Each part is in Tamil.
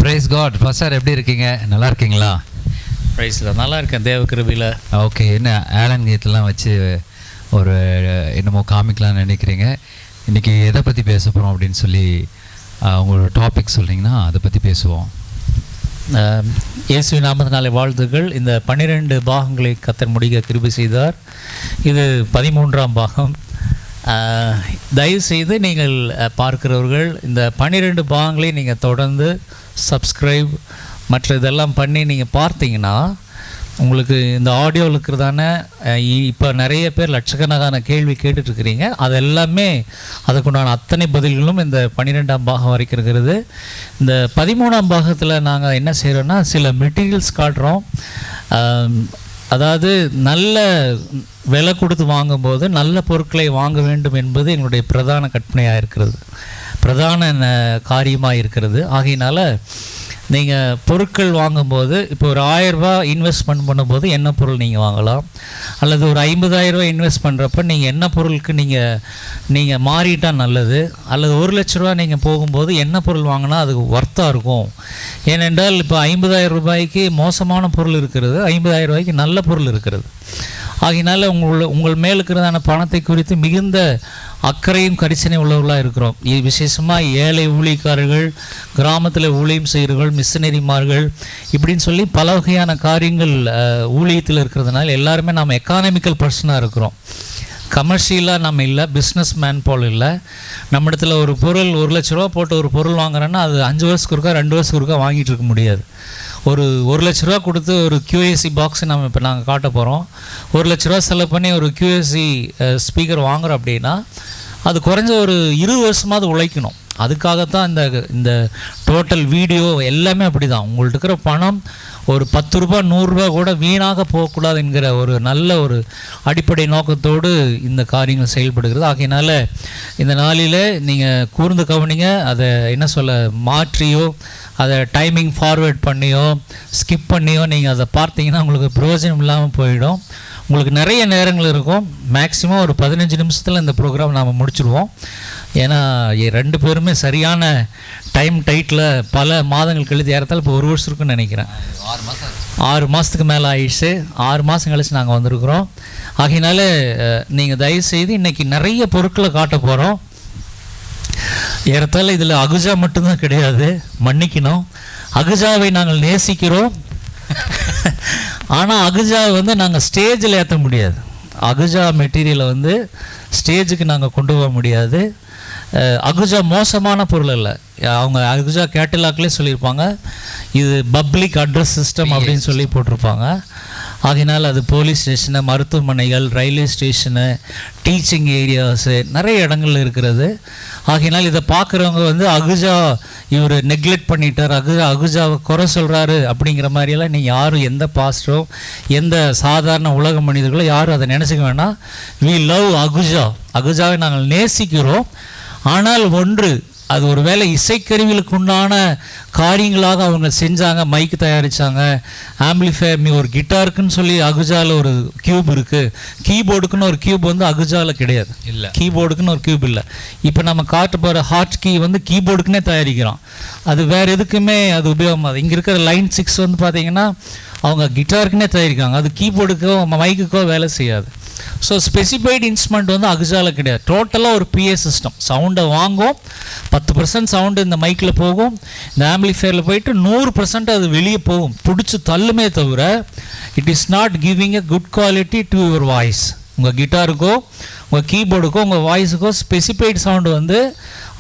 Price God. பாஸ்டர் எப்படி இருக்கீங்க? நல்லா இருக்கீங்களா? பிரைஸ் தான், நல்லா இருக்கேன் தேவ கிருபையில். ஓகே, என்ன ஆலன் கீத்தெல்லாம் வச்சு ஒரு என்னமோ காமிக்கலாம்னு நினைக்கிறீங்க. இன்றைக்கி எதை பற்றி பேச போகிறோம் அப்படின்னு சொல்லி உங்களோட டாபிக் சொல்கிறீங்கன்னா அதை பற்றி பேசுவோம். இயேசுவின் நாமத்தினாலே வாழ்த்துக்கள். இந்த 12 பாகங்களை கர்த்தர் முடிக்க கிருபை செய்தார். இது 13ஆம் பாகம். தயவுசெய்து நீங்கள் பார்க்கிறவர்கள் இந்த 12 பாகங்களை நீங்கள் தொடர்ந்து சப்ஸ்கிரைப் மற்ற இதெல்லாம் பண்ணி நீங்கள் பார்த்தீங்கன்னா உங்களுக்கு இந்த ஆடியோவில் இருக்கிறதான இப்போ நிறைய பேர் லட்சக்கணக்கான கேள்வி கேட்டுட்ருக்கிறீங்க. அது எல்லாமே அதுக்குண்டான அத்தனை பதில்களும் இந்த 12ஆம் பாகம் வரைக்கும் இருக்கிறது. இந்த 13ஆம் பாகத்தில் நாங்கள் என்ன செய்கிறோன்னா சில மெட்டீரியல்ஸ் காட்டுறோம். அதாவது நல்ல விலை கொடுத்து வாங்கும்போது நல்ல பொருட்களை வாங்க வேண்டும் என்பது எங்களுடைய பிரதான கற்பனையாக இருக்கிறது, பிரதான காரியமாக இருக்கிறது. ஆகையினால நீங்கள் பொருட்கள் வாங்கும்போது இப்போ ஒரு 1000 ரூபா இன்வெஸ்ட்மெண்ட் பண்ணும்போது என்ன பொருள் நீங்கள் வாங்கலாம், அல்லது ஒரு 50,000 ரூபா இன்வெஸ்ட் பண்ணுறப்ப நீங்கள் என்ன பொருளுக்கு நீங்கள் மாறிட்டால் நல்லது, அல்லது 1 லட்ச ரூபா நீங்கள் போகும்போது என்ன பொருள் வாங்கினா அது ஒர்த்தாக இருக்கும். ஏனென்றால் இப்போ 50,000 ரூபாய்க்கு மோசமான பொருள் இருக்கிறது, 50,000 ரூபாய்க்கு நல்ல பொருள் இருக்கிறது. ஆகையினால உங்கள் மேல் இருக்கிறதான பணத்தை குறித்து மிகுந்த அக்கறையும் கரிசனை உள்ளவர்களாக இருக்கிறோம். விசேஷமாக ஏழை ஊழியக்காரர்கள், கிராமத்தில் ஊழியம் செய்கிறவர்கள், மிஷனரிமார்கள், இப்படின்னு சொல்லி பல வகையான காரியங்கள் ஊழியத்தில் இருக்கிறதுனால எல்லாருமே நாம் எக்கானமிக்கல் பர்சனாக இருக்கிறோம். கமர்ஷியலாக நம்ம இல்லை, பிஸ்னஸ் மேன் போல் இல்லை. நம்ம இடத்துல ஒரு பொருள் 1 லட்ச ரூபா போட்டு ஒரு பொருள் வாங்குறோன்னா அது 5 வருஷத்துக்கு ஒருக்கா 2 வருஷத்துக்கு ஒருக்கா வாங்கிட்டு இருக்க முடியாது. ஒரு 1 லட்ச ரூபா கொடுத்து ஒரு QAC பாக்ஸ் நம்ம இப்போ நாங்கள் காட்ட போகிறோம். 1 லட்ச ரூபா செலவு பண்ணி ஒரு QAC ஸ்பீக்கர் வாங்குகிறோம் அப்படின்னா அது குறைஞ்ச ஒரு 20 வருஷமாவது உழைக்கணும். அதுக்காகத்தான் இந்த டோட்டல் வீடியோ எல்லாமே அப்படி தான். உங்கள்ட்ட இருக்கிற பணம் ஒரு 10 ரூபா 100 ரூபா கூட வீணாக போகக்கூடாது என்கிற ஒரு நல்ல ஒரு அடிப்படை நோக்கத்தோடு இந்த காரியங்கள் செயல்படுகிறது. ஆகையினால இந்த நாளில் நீங்கள் கூர்ந்து கவனிங்க. அதை என்ன சொல்ல மாற்றியோ அதை டைமிங் ஃபார்வேர்ட் பண்ணியோ ஸ்கிப் பண்ணியோ நீங்கள் அதை பார்த்தீங்கன்னா உங்களுக்கு பிரயோஜனம் இல்லாமல் போயிடும். உங்களுக்கு நிறைய நேரங்கள் இருக்கும். மேக்ஸிமம் ஒரு 15 நிமிஷத்தில் இந்த ப்ரோக்ராம் நாம் முடிச்சுடுவோம். ஏன்னா 2 பேருமே சரியான டைம் டைட்டில் பல மாதங்கள் கழித்து ஏறத்தால் இப்போ 1 வருஷம் இருக்குன்னு நினைக்கிறேன். 6 மாதத்துக்கு மேலே ஆயிடுச்சு. 6 மாதம் கழிச்சு நாங்கள் வந்திருக்கிறோம். ஆகையினால நீங்கள் தயவுசெய்து இன்றைக்கி நிறைய பொருட்களை காட்ட போகிறோம். ஏறத்தால் இதில் அகுஜா மட்டும்தான் கிடையாது, மன்னிக்கணும். அகுஜாவை நாங்கள் நேசிக்கிறோம், ஆனால் அகுஜாவை நாங்கள் ஸ்டேஜில் ஏற்ற முடியாது. அகுஜா மெட்டீரியலை ஸ்டேஜுக்கு நாங்கள் கொண்டு போக முடியாது. அகுஜா மோசமான பொருள் இல்லை. அவங்க அகுஜா கேட்டலாக்லேயே சொல்லியிருப்பாங்க இது பப்ளிக் அட்ரஸ் சிஸ்டம் அப்படின்னு சொல்லி போட்டிருப்பாங்க. ஆகையினால் அது போலீஸ் ஸ்டேஷனு, மருத்துவமனைகள், ரயில்வே ஸ்டேஷனு, டீச்சிங் ஏரியாஸு நிறைய இடங்கள் இருக்கிறது. ஆகையினால் இதை பார்க்குறவங்க அகுஜா இவர் நெக்லெக்ட் பண்ணிட்டார், அகுஜாவை குறை சொல்கிறாரு அப்படிங்கிற மாதிரியெல்லாம் நீங்கள் யாரும், எந்த பாஸ்டரோ எந்த சாதாரண உலக மனிதர்களோ யாரும் அதை நினச்சிக்க வேண்டாம். We love Ahuja. அகுஜாவை நாங்கள் நேசிக்கிறோம். ஆனால் ஒன்று, அது ஒரு வேளை இசைக்கருவிகளுக்கு உண்டான காரியங்களாக அவங்க செஞ்சாங்க. மைக்கு தயாரித்தாங்க, ஆம்பிளிஃபயர், ஒரு கிட்டாருக்குன்னு சொல்லி அகுஜாவில் ஒரு கியூப் இருக்குது. கீபோர்டுக்குன்னு ஒரு கியூப் அகுஜாவில் கிடையாது, இல்லை. கீபோர்டுக்குன்னு ஒரு கியூப் இல்லை. இப்போ நம்ம காட்ட போகிற ஹார்ட் கீ கீபோர்டுக்குன்னே தயாரிக்கிறோம். அது வேறு எதுக்குமே அது உபயோகமாகுது. இங்கே இருக்கிற லைன் 6 பார்த்தீங்கன்னா அவங்க கிட்டாருக்குன்னே தயாரிக்கிறாங்க. அது கீபோர்டுக்கோ மைக்குக்கோ வேலை செய்யாது. ஸோ ஸ்பெசிஃபைடு இன்ஸ்ட்ருமெண்ட் அகுஜாவில் கிடையாது. டோட்டலாக ஒரு PA சிஸ்டம். சவுண்டை வாங்கும், 10% சவுண்டு இந்த மைக்கில் போகும், இந்த ஆம்பிளிஃபயரில் போயிட்டு 100% அது வெளியே போகும், பிடிச்சி தள்ளுமே தவிர it is not giving a good quality to your voice. உங்கள் கிட்டாருக்கோ உங்கள் கீபோர்டுக்கோ உங்கள் வாய்ஸுக்கோ ஸ்பெசிஃபைடு சவுண்டு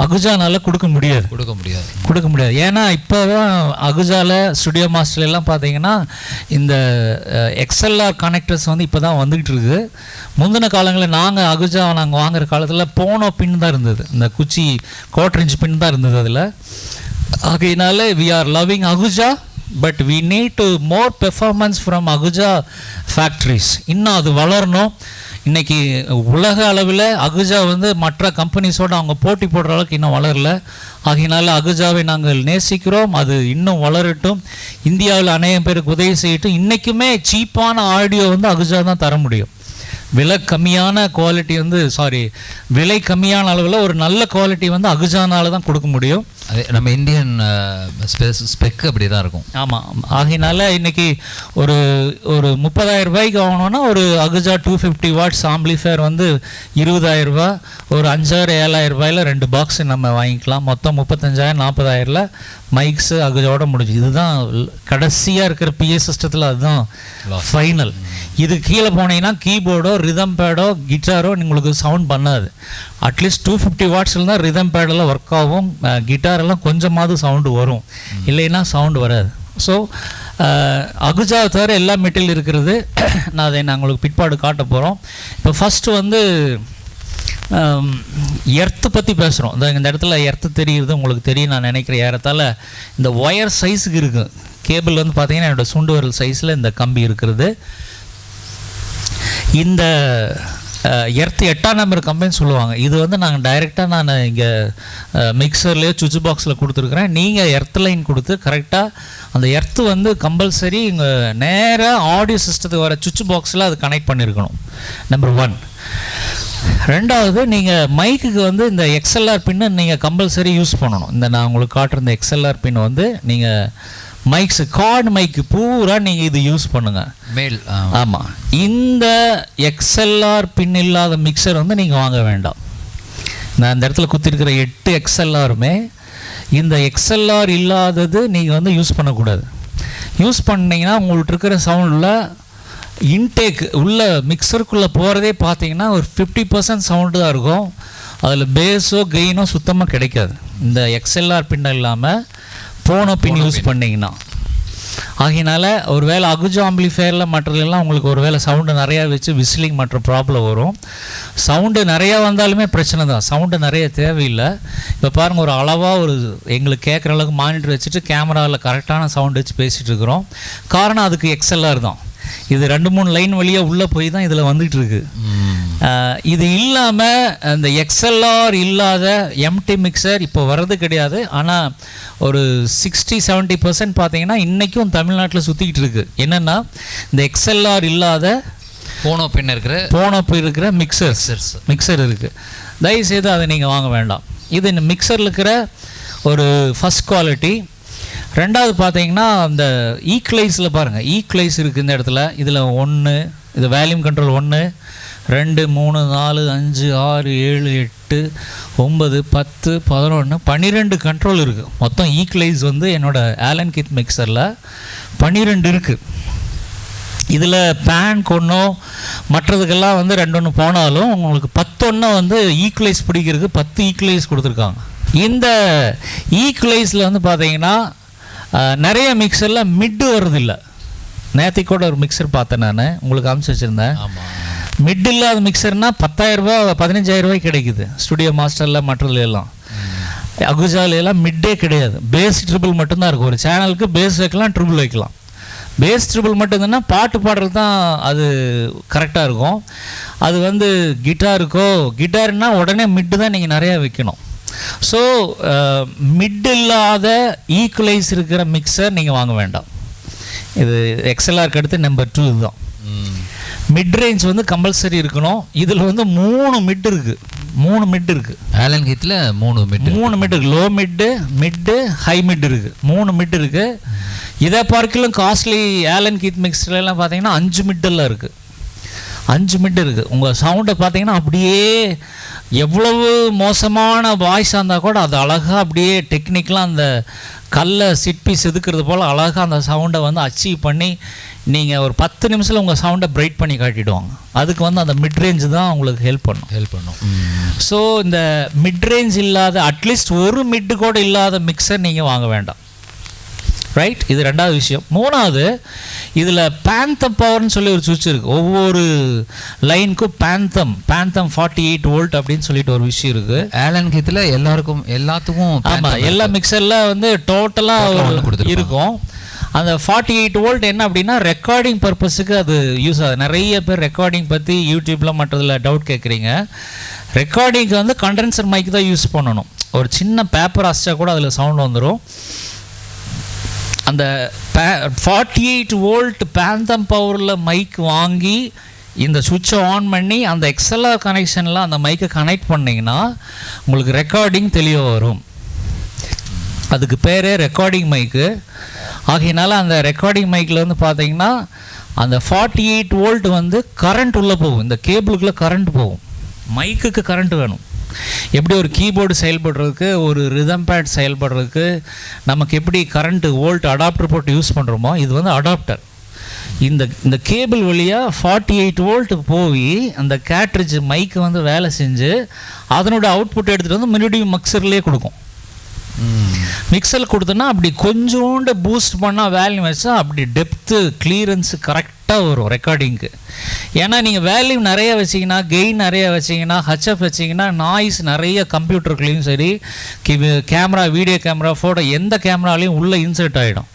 அகுஜானால் கொடுக்க முடியாது. ஏன்னா இப்போ தான் அகுஜாவில் ஸ்டுடியோ மாஸ்டர்லாம் பார்த்தீங்கன்னா இந்த XLR கனெக்டர்ஸ் இப்போ தான் வந்துக்கிட்டு இருக்குது. முந்தின காலங்களில் நாங்கள் அகுஜாவை வாங்குகிற காலத்தில் போனோ பின் தான் இருந்தது, இந்த குச்சி 1/4 இன்ச் பின் தான் இருந்தது அதில். ஆகையினால we are loving Ahuja, but we need to more performance from Ahuja factories. இன்னும் அது வளரணும். இன்றைக்கி உலக அளவில் அகுஜா மற்ற கம்பெனிஸோடு அவங்க போட்டி போடுற அளவுக்கு இன்னும் வளரல. ஆகையினால அகுஜாவை நாங்கள் நேசிக்கிறோம். அது இன்னும் வளரட்டும். இந்தியாவில் அநேகம் பேருக்கு உதவி செய்யட்டும். இன்றைக்குமே சீப்பான ஆடியோ அகுஜா தான் தர முடியும். விலை கம்மியான குவாலிட்டி விலை கம்மியான அளவில் ஒரு நல்ல குவாலிட்டி அகுஜானால தான் கொடுக்க முடியும். அது நம்ம இந்தியன் ஸ்பெக் அப்படி தான் இருக்கும். ஆமாம். ஆகையினால இன்றைக்கி ஒரு 30,000 ரூபாய்க்கு வாங்கணுன்னா ஒரு அகுஜா 250 வாட்ஸ் ஆம்பிளிஃபயர் வந்து 20,000 ரூபா, ஒரு 5,000 7,000 ரூபாயில் 2 பாக்ஸ் நம்ம வாங்கிக்கலாம். மொத்தம் 35,000 40,000 மைக்ஸு அகுஜாவோட முடிஞ்சு. இதுதான் கடைசியாக இருக்கிற பிஏ சிஸ்டத்தில் அதுதான் ஃபைனல். இது கீழே போனீங்கன்னா கீபோர்டோ ரிதம் பேடோ கிட்டாரோ உங்களுக்கு சவுண்ட் பண்ணாது. அட்லீஸ்ட் 250 வாட்ஸில் தான் ரிதம் பேடெல்லாம் ஒர்க் ஆகும், கிட்டாரெல்லாம் கொஞ்சமாவது சவுண்டு வரும், இல்லைன்னா சவுண்டு வராது. ஸோ அகுஜாவை தவிர எல்லா மெட்டீரியல் இருக்கிறது. நான் அதை உங்களுக்கு பிற்பாடு காட்ட போகிறோம். இப்போ ஃபஸ்ட்டு வந்து எர்த்து பற்றி பேசுகிறோம். இந்த இடத்துல எர்த்து தெரிகிறது உங்களுக்கு தெரியும் நான் நினைக்கிறேன். ஏறத்தால் இந்த ஒயர் சைஸுக்கு இருக்குது. கேபிள் வந்து பார்த்திங்கன்னா என்னோடய சுண்டு விரல் சைஸில் இந்த கம்பி இருக்கிறது. இந்த எர்த்து 8ஆம் நம்பர் கம்பின்னு சொல்லுவாங்க. இது வந்து நாங்கள் டைரெக்டாக நான் இங்கே மிக்சர்லேயோ சுவிட்ச் பாக்ஸில் கொடுத்துருக்குறேன். நீங்கள் எர்த் லைன் கொடுத்து கரெக்டாக அந்த எர்த்து வந்து கம்பல்சரி இங்கே நேராக ஆடியோ சிஸ்டத்துக்கு வர சுவிட்ச் பாக்ஸில் அது கனெக்ட் பண்ணியிருக்கணும். நம்பர் 1. ரெண்டாவது, நீங்கள் மைக்குக்கு வந்து இந்த எக்ஸ்எல்ஆர் பின்னு நீங்கள் கம்பல்சரி யூஸ் பண்ணணும். இந்த நான் உங்களுக்கு காட்டுற இந்த எக்ஸ்எல்ஆர் பின் வந்து நீங்கள் மைக்ஸு கார்டு மைக்கு பூரா நீங்கள் இது யூஸ் பண்ணுங்கள். மேல் ஆமாம். இந்த எக்ஸ்எல்ஆர் பின் இல்லாத மிக்சர் வந்து நீங்கள் வாங்க வேண்டாம். நான் இந்த இடத்துல குத்திருக்கிற 8 எக்ஸ்எல்ஆருமே இந்த எக்ஸ்எல்ஆர் இல்லாதது நீங்கள் வந்து யூஸ் பண்ணக்கூடாது. யூஸ் பண்ணிங்கன்னா உங்கள்கிட்ட இருக்கிற சவுண்டில் இன்டேக் உள்ள மிக்சருக்குள்ளே போகிறதே பார்த்தீங்கன்னா ஒரு 50% சவுண்டு தான் இருக்கும். அதில் பேஸோ கெயினோ சுத்தமாக கிடைக்காது இந்த எக்ஸ்எல்ஆர் பின்ன இல்லாமல் போனோ பின் யூஸ் பண்ணிங்கன்னா. ஆகையினால ஒரு வேளை அகுஜா ஆம்பிளிஃபயரில் மற்றதெல்லாம் உங்களுக்கு ஒரு வேளை சவுண்டு நிறையா வச்சு விசிலிங் மற்ற ப்ராப்ளம் வரும். சவுண்டு நிறையா வந்தாலுமே பிரச்சனை தான், சவுண்டு நிறைய தேவையில்லை. இப்போ பாருங்கள், ஒரு அளவாக ஒரு எங்களுக்கு கேட்குற அளவுக்கு மானிட்டர் வச்சுட்டு கேமராவில் கரெக்டான சவுண்டு வச்சு பேசிகிட்டு இருக்கிறோம். காரணம் அதுக்கு எக்ஸ்எல்ஆர் தான். இது 2-3 லைன் வழியாக உள்ளே போய் தான் இதில் வந்துகிட்டு இருக்கு. இது இல்லாமல் அந்த எக்ஸ்எல்ஆர் இல்லாத எம்டி மிக்சர் இப்போ வர்றது கிடையாது. ஆனால் ஒரு 60-70% பார்த்தீங்கன்னா இன்றைக்கும் தமிழ்நாட்டில் சுற்றிக்கிட்டு இருக்குது. என்னென்னா இந்த எக்ஸ்எல்ஆர் இல்லாத போனோ பின் இருக்கிற மிக்சர் இருக்குது. தயவுசெய்து அதை நீங்கள் வாங்க வேண்டாம். இது இந்த மிக்சரில் இருக்கிற ஒரு ஃபஸ்ட் குவாலிட்டி. ரெண்டாவது பார்த்தீங்கன்னா அந்த ஈக்வலைஸில் பாருங்கள், ஈக்வலைஸ் இருக்குது இந்த இடத்துல. இதில் 1, இது வேல்யூம் கண்ட்ரோல் 1 2 3 4 5 6 7 8 9 10 11 12 கண்ட்ரோல் இருக்குது. மொத்தம் ஈக்வலைஸ் வந்து என்னோடய ஆலன் கீத் மிக்சரில் 12 இருக்குது. இதில் பேன் கொன்னோ மற்றதுக்கெல்லாம் வந்து 2-1 போனாலும் உங்களுக்கு 10 வந்து ஈக்வலைஸ் பிடிக்கிறதுக்கு 10 ஈக்வலைஸ் கொடுத்துருக்காங்க. இந்த ஈக்வலைஸில் வந்து பார்த்தீங்கன்னா நிறைய மிக்சரில் மிட்டு வர்றதில்லை. நேற்றுக்கு கூட ஒரு மிக்சர் பார்த்தேன், நான் உங்களுக்கு அனுப்பிச்சி வச்சுருந்தேன். மிட் இல்லாத மிக்சர்னால் 10,000 ரூபா 15,000 ரூபாய்க்கு கிடைக்குது ஸ்டுடியோ மாஸ்டரில் மற்றதுல எல்லாம். அகுஜாலெல்லாம் மிட்டே கிடையாது, பேஸ் ட்ரிபிள் மட்டும்தான் இருக்கும். ஒரு சேனலுக்கு பேஸ் வைக்கலாம், ட்ரிபிள் வைக்கலாம். பேஸ் ட்ரிபிள் மட்டும் இருந்ததுன்னா பாட்டு பாடுறது தான் அது கரெக்டாக இருக்கும். அது வந்து கிட்டார்னால் உடனே மிட்டு தான் நீங்கள் நிறையா வைக்கணும். ஸோ மிட் இல்லாத ஈக்குவலைஸ் இருக்கிற மிக்சர் நீங்கள் வாங்க வேண்டாம். இது எக்ஸ்எல்ஆருக்கு அடுத்து நம்பர் 2 இதுதான். மிட் ரேஞ்ச் வந்து கம்பல்சரி இருக்கணும். இதில் வந்து 3 மிட் இருக்குது. ஆலன் கீத்தில் 3 மிட் இருக்குது. லோ மிட்டு ஹை மிட் இருக்குது. 3 மிட் இருக்குது. இதை பார்க்கலும் காஸ்ட்லி ஆலன் கீத் மிக்சர்லாம் பார்த்தீங்கன்னா 5 மிட்டெல்லாம் இருக்குது. 5 மிட் இருக்குது. உங்கள் சவுண்டை பார்த்தீங்கன்னா அப்படியே எவ்வளவு மோசமான வாய்ஸாக இருந்தால் கூட அது அழகாக அப்படியே டெக்னிக்கலாக அந்த கல்லை சிற்பி செதுக்கிறது போல் அழகாக அந்த சவுண்டை வந்து அச்சீவ் பண்ணி நீங்கள் ஒரு 10 நிமிஷத்தில் உங்கள் சவுண்டை பிரைட் பண்ணி காட்டிடுவாங்க. அதுக்கு வந்து அந்த மிட் ரேஞ்ச் தான் உங்களுக்கு ஹெல்ப் பண்ணும். ஸோ இந்த மிட் ரேஞ்ச் இல்லாத அட்லீஸ்ட் ஒரு மிட்டு கூட இல்லாத மிக்சர் நீங்கள் வாங்க வேண்டாம். ரைட், இது ரெண்டாவது விஷயம். மூணாவது, இதில் பேந்தம் பவர்னு சொல்லி ஒரு சுவிட்ச் இருக்குது. ஒவ்வொரு லைனுக்கும் பேந்தம் 48 வோல்ட் அப்படின்னு சொல்லிட்டு ஒரு விஷயம் இருக்குது. ஆலன் கீத்தில் எல்லாத்துக்கும் ஆமாம், எல்லா மிக்சரில் வந்து டோட்டலாக இருக்கும். அந்த 48 வோல்ட் என்ன அப்படின்னா ரெக்கார்டிங் பர்பஸுக்கு அது யூஸ் ஆகுது. நிறைய பேர் ரெக்கார்டிங் பற்றி யூடியூப்பில் மற்றதில் டவுட் கேட்குறீங்க. ரெக்கார்டிங்க்கு வந்து கண்டென்சர் மைக் தான் யூஸ் பண்ணணும். ஒரு சின்ன பேப்பர் அசிச்சா கூட அதில் சவுண்ட் வந்துடும். அந்த 48 வோல்ட் பேந்தம் பவரில் மைக் வாங்கி இந்த சுவிட்சை ஆன் பண்ணி அந்த எக்ஸ்எல்ஆர் கனெக்ஷனில் அந்த மைக்கை கனெக்ட் பண்ணிங்கன்னா உங்களுக்கு ரெக்கார்டிங் தெளிவாக வரும். அதுக்கு பேர் ரெக்கார்டிங் மைக்கு. ஆகையினால அந்த ரெக்கார்டிங் மைக்கில் வந்து பார்த்தீங்கன்னா அந்த 48 வோல்ட் வந்து கரண்ட் உள்ளே போகும், இந்த கேபிளுக்குள்ளே கரண்ட் போகும். மைக்குக்கு கரண்ட் வேணும். எப்படி ஒரு கீபோர்டு செயல்படுறதுக்கு, ஒரு ரிதம் பேட் செயல்படுறதுக்கு நமக்கு எப்படி கரண்ட்டு வோல்ட் அடாப்டர் போட்டு யூஸ் பண்ணுறோமோ, இது வந்து அடாப்டர். இந்த கேபிள் வழியாக 48 வோல்ட் போய் அந்த கேட்ரிட்ஜ் மைக்கு வந்து வேலை செஞ்சு அதனோட அவுட்புட் எடுத்துகிட்டு வந்து மறுபடியும் மிக்சர்லேயே கொடுக்கும். மிக்சர் கொடுத்தோன்னா அப்படி கொஞ்சோண்டு பூஸ்ட் பண்ணால் வேல்யூம் வச்சா அப்படி டெப்த்து கிளியரன்ஸு கரெக்டாக வரும் ரெக்கார்டிங்க்கு. ஏன்னா நீங்கள் வேல்யூம் நிறைய வச்சிங்கன்னா, கெயின் நிறைய வச்சிங்கன்னா, ஹச்எஃப் வச்சிங்கன்னா, நாய்ஸ் நிறைய கம்ப்யூட்டருக்குள்ளேயும் சரி, கேமரா, வீடியோ கேமரா, ஃபோட்டோ எந்த கேமராலையும் உள்ளே இன்சர்ட் ஆகிடும்.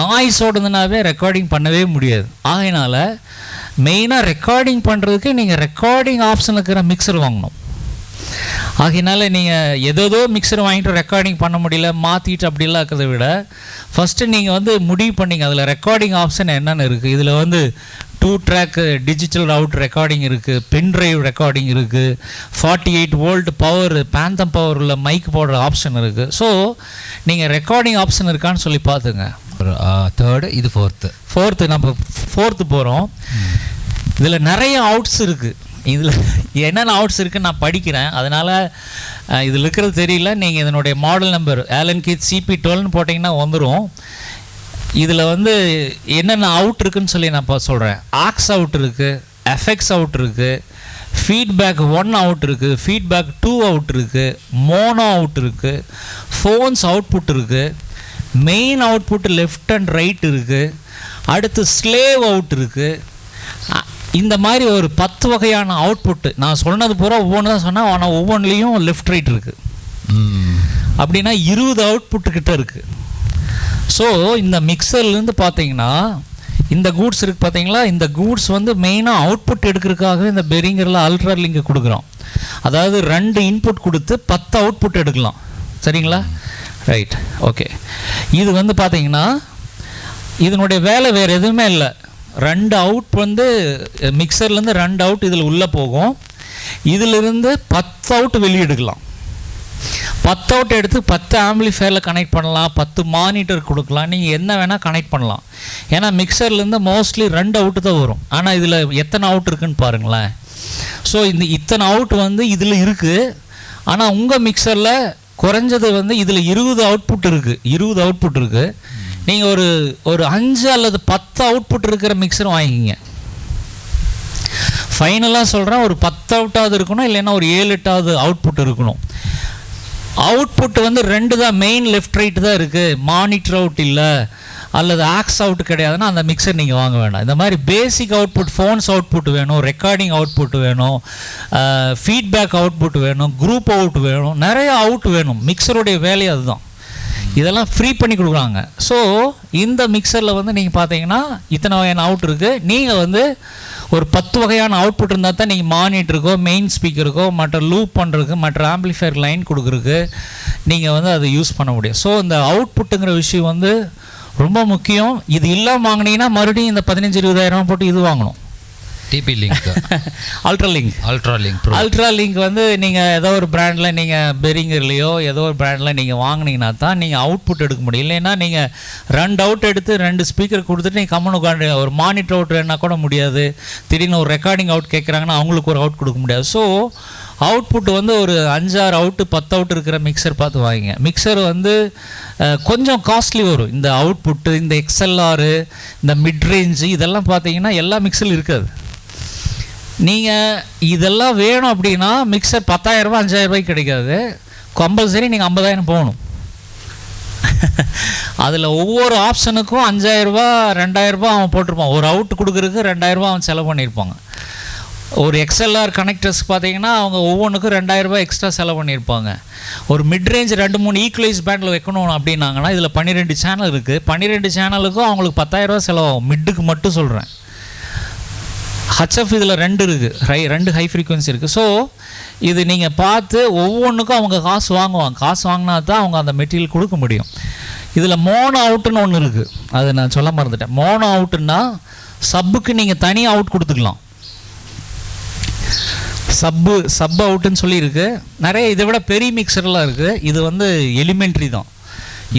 நாய்ஸ் ஓடுதுனாவே ரெக்கார்டிங் பண்ணவே முடியாது. ஆகையினால மெயினாக ரெக்கார்டிங் பண்ணுறதுக்கு நீங்கள் ரெக்கார்டிங் ஆப்ஷன் இருக்கிற மிக்சர் வாங்கணும். ஆகையினால நீங்கள் ஏதோ மிக்சர் வாங்கிட்டு ரெக்கார்டிங் பண்ண முடியல, மாற்றிட்டு அப்படிலாம் இருக்கிறத விட ஃபஸ்ட்டு நீங்கள் வந்து முடிவு பண்ணிங்க அதில் ரெக்கார்டிங் ஆப்ஷன் என்னென்னு இருக்குது. இதில் வந்து 2 ட்ராக் டிஜிட்டல் அவுட் ரெக்கார்டிங் இருக்குது, பென் ட்ரைவ் ரெக்கார்டிங் இருக்குது, 48 வோல்ட் பவர் பேந்தம் பவரில் மைக் போடுற ஆப்ஷன் இருக்குது. ஸோ நீங்கள் ரெக்கார்டிங் ஆப்ஷன் இருக்கான்னு சொல்லி பார்த்துங்க. தேர்டு, இது ஃபோர்த்து. நம்ம ஃபோர்த்து போகிறோம். இதில் நிறைய அவுட்ஸ் இருக்குது. இதில் என்னென்ன அவுட்ஸ் இருக்குதுன்னு நான் படிக்கிறேன், அதனால் இதில் இருக்கிறது தெரியல. நீங்கள் இதனுடைய மாடல் நம்பர் ஆலன் கீத் CP12ன்னு போட்டிங்கன்னா வந்துடும். இதில் வந்து என்னென்ன அவுட் இருக்குதுன்னு சொல்லி நான் இப்போ சொல்கிறேன். ஆக்ஸ் அவுட் இருக்குது, எஃப்எக்ஸ் அவுட் இருக்குது, ஃபீட்பேக் 1 அவுட் இருக்குது, ஃபீட்பேக் 2 அவுட் இருக்குது, மோனோ அவுட் இருக்குது, ஃபோன்ஸ் அவுட்புட் இருக்குது, main output left and right இருக்குது, அடுத்து ஸ்லேவ் அவுட் இருக்குது. இந்த மாதிரி ஒரு 10 வகையான அவுட்புட்டு நான் சொன்னது பூரா ஒவ்வொன்று தான் சொன்னேன். ஆனால் ஒவ்வொன்றுலேயும் லெஃப்ட் ரைட் இருக்குது. அப்படின்னா 20 அவுட்புட்டுக்கிட்ட இருக்குது. ஸோ இந்த மிக்சர்லேருந்து பார்த்தீங்கன்னா இந்த கூட்ஸ் இருக்குது பார்த்தீங்களா, இந்த கூட்ஸ் வந்து மெயினாக அவுட்புட் எடுக்கிறதுக்காக இந்த பெரிங்கரில் அல்ட்ரா லிங்க் கொடுக்குறோம். அதாவது 2 இன்புட் கொடுத்து 10 அவுட்புட் எடுக்கலாம். சரிங்களா? Right, okay. இது வந்து பார்த்தீங்கன்னா இதனுடைய வேலை வேறு எதுவுமே இல்லை. 2 அவுட் வந்து மிக்சர்லேருந்து 2 அவுட் இதில் உள்ளே போகும். இதிலிருந்து 10 அவுட் வெளியே எடுக்கலாம். 10 அவுட் எடுத்து 10 ஆம்பிளிஃபயரில் கனெக்ட் பண்ணலாம், 10 மானிட்டர் கொடுக்கலாம், நீங்கள் என்ன வேணால் கனெக்ட் பண்ணலாம். ஏன்னா மிக்சர்லேருந்து மோஸ்ட்லி 2 அவுட்டு தான் வரும். ஆனால் இதில் எத்தனை அவுட் இருக்குதுன்னு பாருங்களேன். ஸோ இத்தனை அவுட் வந்து இதில் இருக்குது. ஆனால் உங்கள் மிக்சரில் குறைஞ்சது வந்து இதில் 20 அவுட்புட் இருக்குது. 20 அவுட்புட் இருக்குது. நீங்கள் ஒரு 5 அல்லது 10 அவுட்புட் இருக்கிற மிக்சர் வாங்கிக்கிங்க. ஃபைனலாக சொல்கிறேன், ஒரு 10 அவுட்டாவது இருக்கணும், இல்லைன்னா ஒரு 7-8 அவுட்புட் இருக்கணும். அவுட்புட் வந்து 2 தான், மெயின் லெஃப்ட் ரைட்டு தான் இருக்குது, மானிட்டர் அவுட் இல்லை அல்லது ஆக்ஸ் அவுட் கிடையாதுன்னா அந்த மிக்சர் நீங்கள் வாங்க வேண்டாம். இந்த மாதிரி பேசிக் அவுட்புட், ஃபோன்ஸ் அவுட்புட் வேணும், ரெக்கார்டிங் அவுட்புட் வேணும், ஃபீட்பேக் அவுட்புட் வேணும், குரூப் அவுட் வேணும், நிறைய அவுட் வேணும். மிக்சருடைய வேலையை அதுதான். இதெல்லாம் ஃப்ரீ பண்ணி கொடுக்குறாங்க. ஸோ இந்த மிக்சரில் வந்து நீங்கள் பார்த்தீங்கன்னா இத்தனை வகையான அவுட் இருக்குது. நீங்கள் வந்து ஒரு 10 வகையான அவுட்புட் இருந்தால் தான் நீங்கள் மானிட்டருக்கோ, மெயின் ஸ்பீக்கருக்கோ, மற்ற லூப் பண்ணுறதுக்கு, மற்ற ஆம்பிளிஃபயர் லைன் கொடுக்குறதுக்கு நீங்கள் வந்து அதை யூஸ் பண்ண முடியும். ஸோ இந்த அவுட்புட்டுங்கிற விஷயம் வந்து ரொம்ப முக்கியம். இது இல்லாமல் வாங்கினீங்கன்னா மறுபடியும் இந்த 15-20,000 போட்டு இது வாங்கணும். டிபி லிங்க், அல்ட்ரா லிங்க் வந்து நீங்கள் ஏதோ ஒரு பிராண்டில், நீங்கள் பெரிங்கர்லேயோ ஏதோ ஒரு பிராண்டில் நீங்கள் வாங்கினீங்கன்னா தான் நீங்கள் அவுட்புட் எடுக்க முடியும். இல்லைன்னா நீங்கள் 2 அவுட் எடுத்து 2 ஸ்பீக்கர் கொடுத்துட்டு நீங்கள் கம்மன் உட்காந்து ஒரு மானிட்டர் அவுட் வேணால் கூட முடியாது. திடீர்னு ஒரு ரெக்கார்டிங் அவுட் கேட்குறாங்கன்னா அவங்களுக்கு ஒரு அவுட் கொடுக்க முடியாது. ஸோ அவுட்புட் வந்து ஒரு 5-6 அவுட்டு 10 அவுட் இருக்கிற மிக்சர் பார்த்து வாங்கிங்க. மிக்சர் வந்து கொஞ்சம் காஸ்ட்லி வரும். இந்த அவுட்புட்டு, இந்த XLR, இந்த மிட் ரேஞ்சு இதெல்லாம் பார்த்தீங்கன்னா எல்லா மிக்சரும் இருக்காது. நீங்கள் இதெல்லாம் வேணும் அப்படின்னா மிக்சர் 10,000 ரூபா 5,000 ரூபாய்க்கு கிடைக்காது. கம்பல்சரி நீங்கள் 50,000 போகணும். அதில் ஒவ்வொரு ஆப்ஷனுக்கும் 5,000 ரூபா 2,000 ரூபா அவன் போட்டிருப்பான். ஒரு அவுட் கொடுக்குறதுக்கு 2,000 ரூபா அவன் செலவு பண்ணியிருப்பாங்க. ஒரு XLR கனெக்டர்ஸ் பார்த்தீங்கன்னா அவங்க ஒவ்வொன்றுக்கும் 2,000 ரூபா எக்ஸ்ட்ரா செலவு பண்ணியிருப்பாங்க. ஒரு மிட் ரேஞ்ச் 2-3 ஈக்குவலைஸ் பேண்டில் வைக்கணும் அப்படின்னாங்கன்னா இதில் 12 சேனல் இருக்குது. 12 சேனலுக்கும் அவங்களுக்கு 10,000 ரூபா செலவாகும். மிட்டுக்கு மட்டும் சொல்கிறேன். ஹச்எஃப் இதில் 2 இருக்குது, 2 ஹை ஃப்ரீக்வன்சி இருக்குது. ஸோ இது நீங்கள் பார்த்து ஒவ்வொன்றுக்கும் அவங்க காசு வாங்குவாங்க. காசு வாங்கினா தான் அவங்க அந்த மெட்டீரியல் கொடுக்க முடியும். இதில் மோனோ அவுட்டுன்னு ஒன்று இருக்குது, அது நான் சொல்ல மறந்துட்டேன். மோனோ அவுட்டுன்னா சப்புக்கு நீங்கள் தனியாக அவுட் கொடுத்துக்கலாம். சப் அவுட்டுன்னு சொல்லியிருக்கு. நிறைய இதை விட பெரிய மிக்சர்லாம் இருக்குது. இது வந்து எலிமெண்ட்ரி தான்.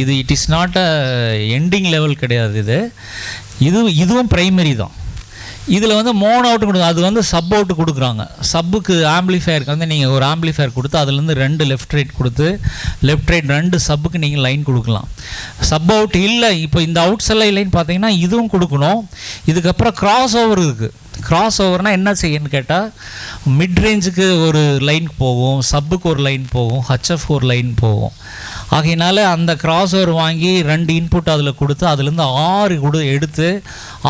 இது it is not a ending level கிடையாது. இதுவும் ப்ரைமரி தான். இதில் வந்து மோனோ அவுட்டு கொடுங்க, அது வந்து சப் அவுட்டு கொடுக்குறாங்க. சப்புக்கு ஆம்பிளிஃபயருக்கு வந்து நீங்கள் ஒரு ஆம்பிளிஃபயர் கொடுத்து அதுலேருந்து 2 லெஃப்ட் ரைட் கொடுத்து லெஃப்ட் ரைட் 2 சப்புக்கு நீங்கள் லைன் கொடுக்கலாம். சப் அவுட் இல்லை, இப்போ இந்த அவுட்ஸ் எல்லாம் இல்லைன்னு பார்த்தீங்கன்னா இதுவும் கொடுக்கணும். இதுக்கப்புறம் கிராஸ் ஓவர் இருக்குது. கிராஸ் ஓவர்னால் என்ன செய்யணும்னு கேட்டால், மிட் ரேஞ்சுக்கு ஒரு லைன் போகும், சப்புக்கு ஒரு லைன் போகும், ஹச்எஃப்க்கு ஒரு லைன் போகும். ஆகையினால அந்த கிராஸ் ஓவர் வாங்கி 2 இன்புட் அதில் கொடுத்து அதுலேருந்து 6 எடுத்து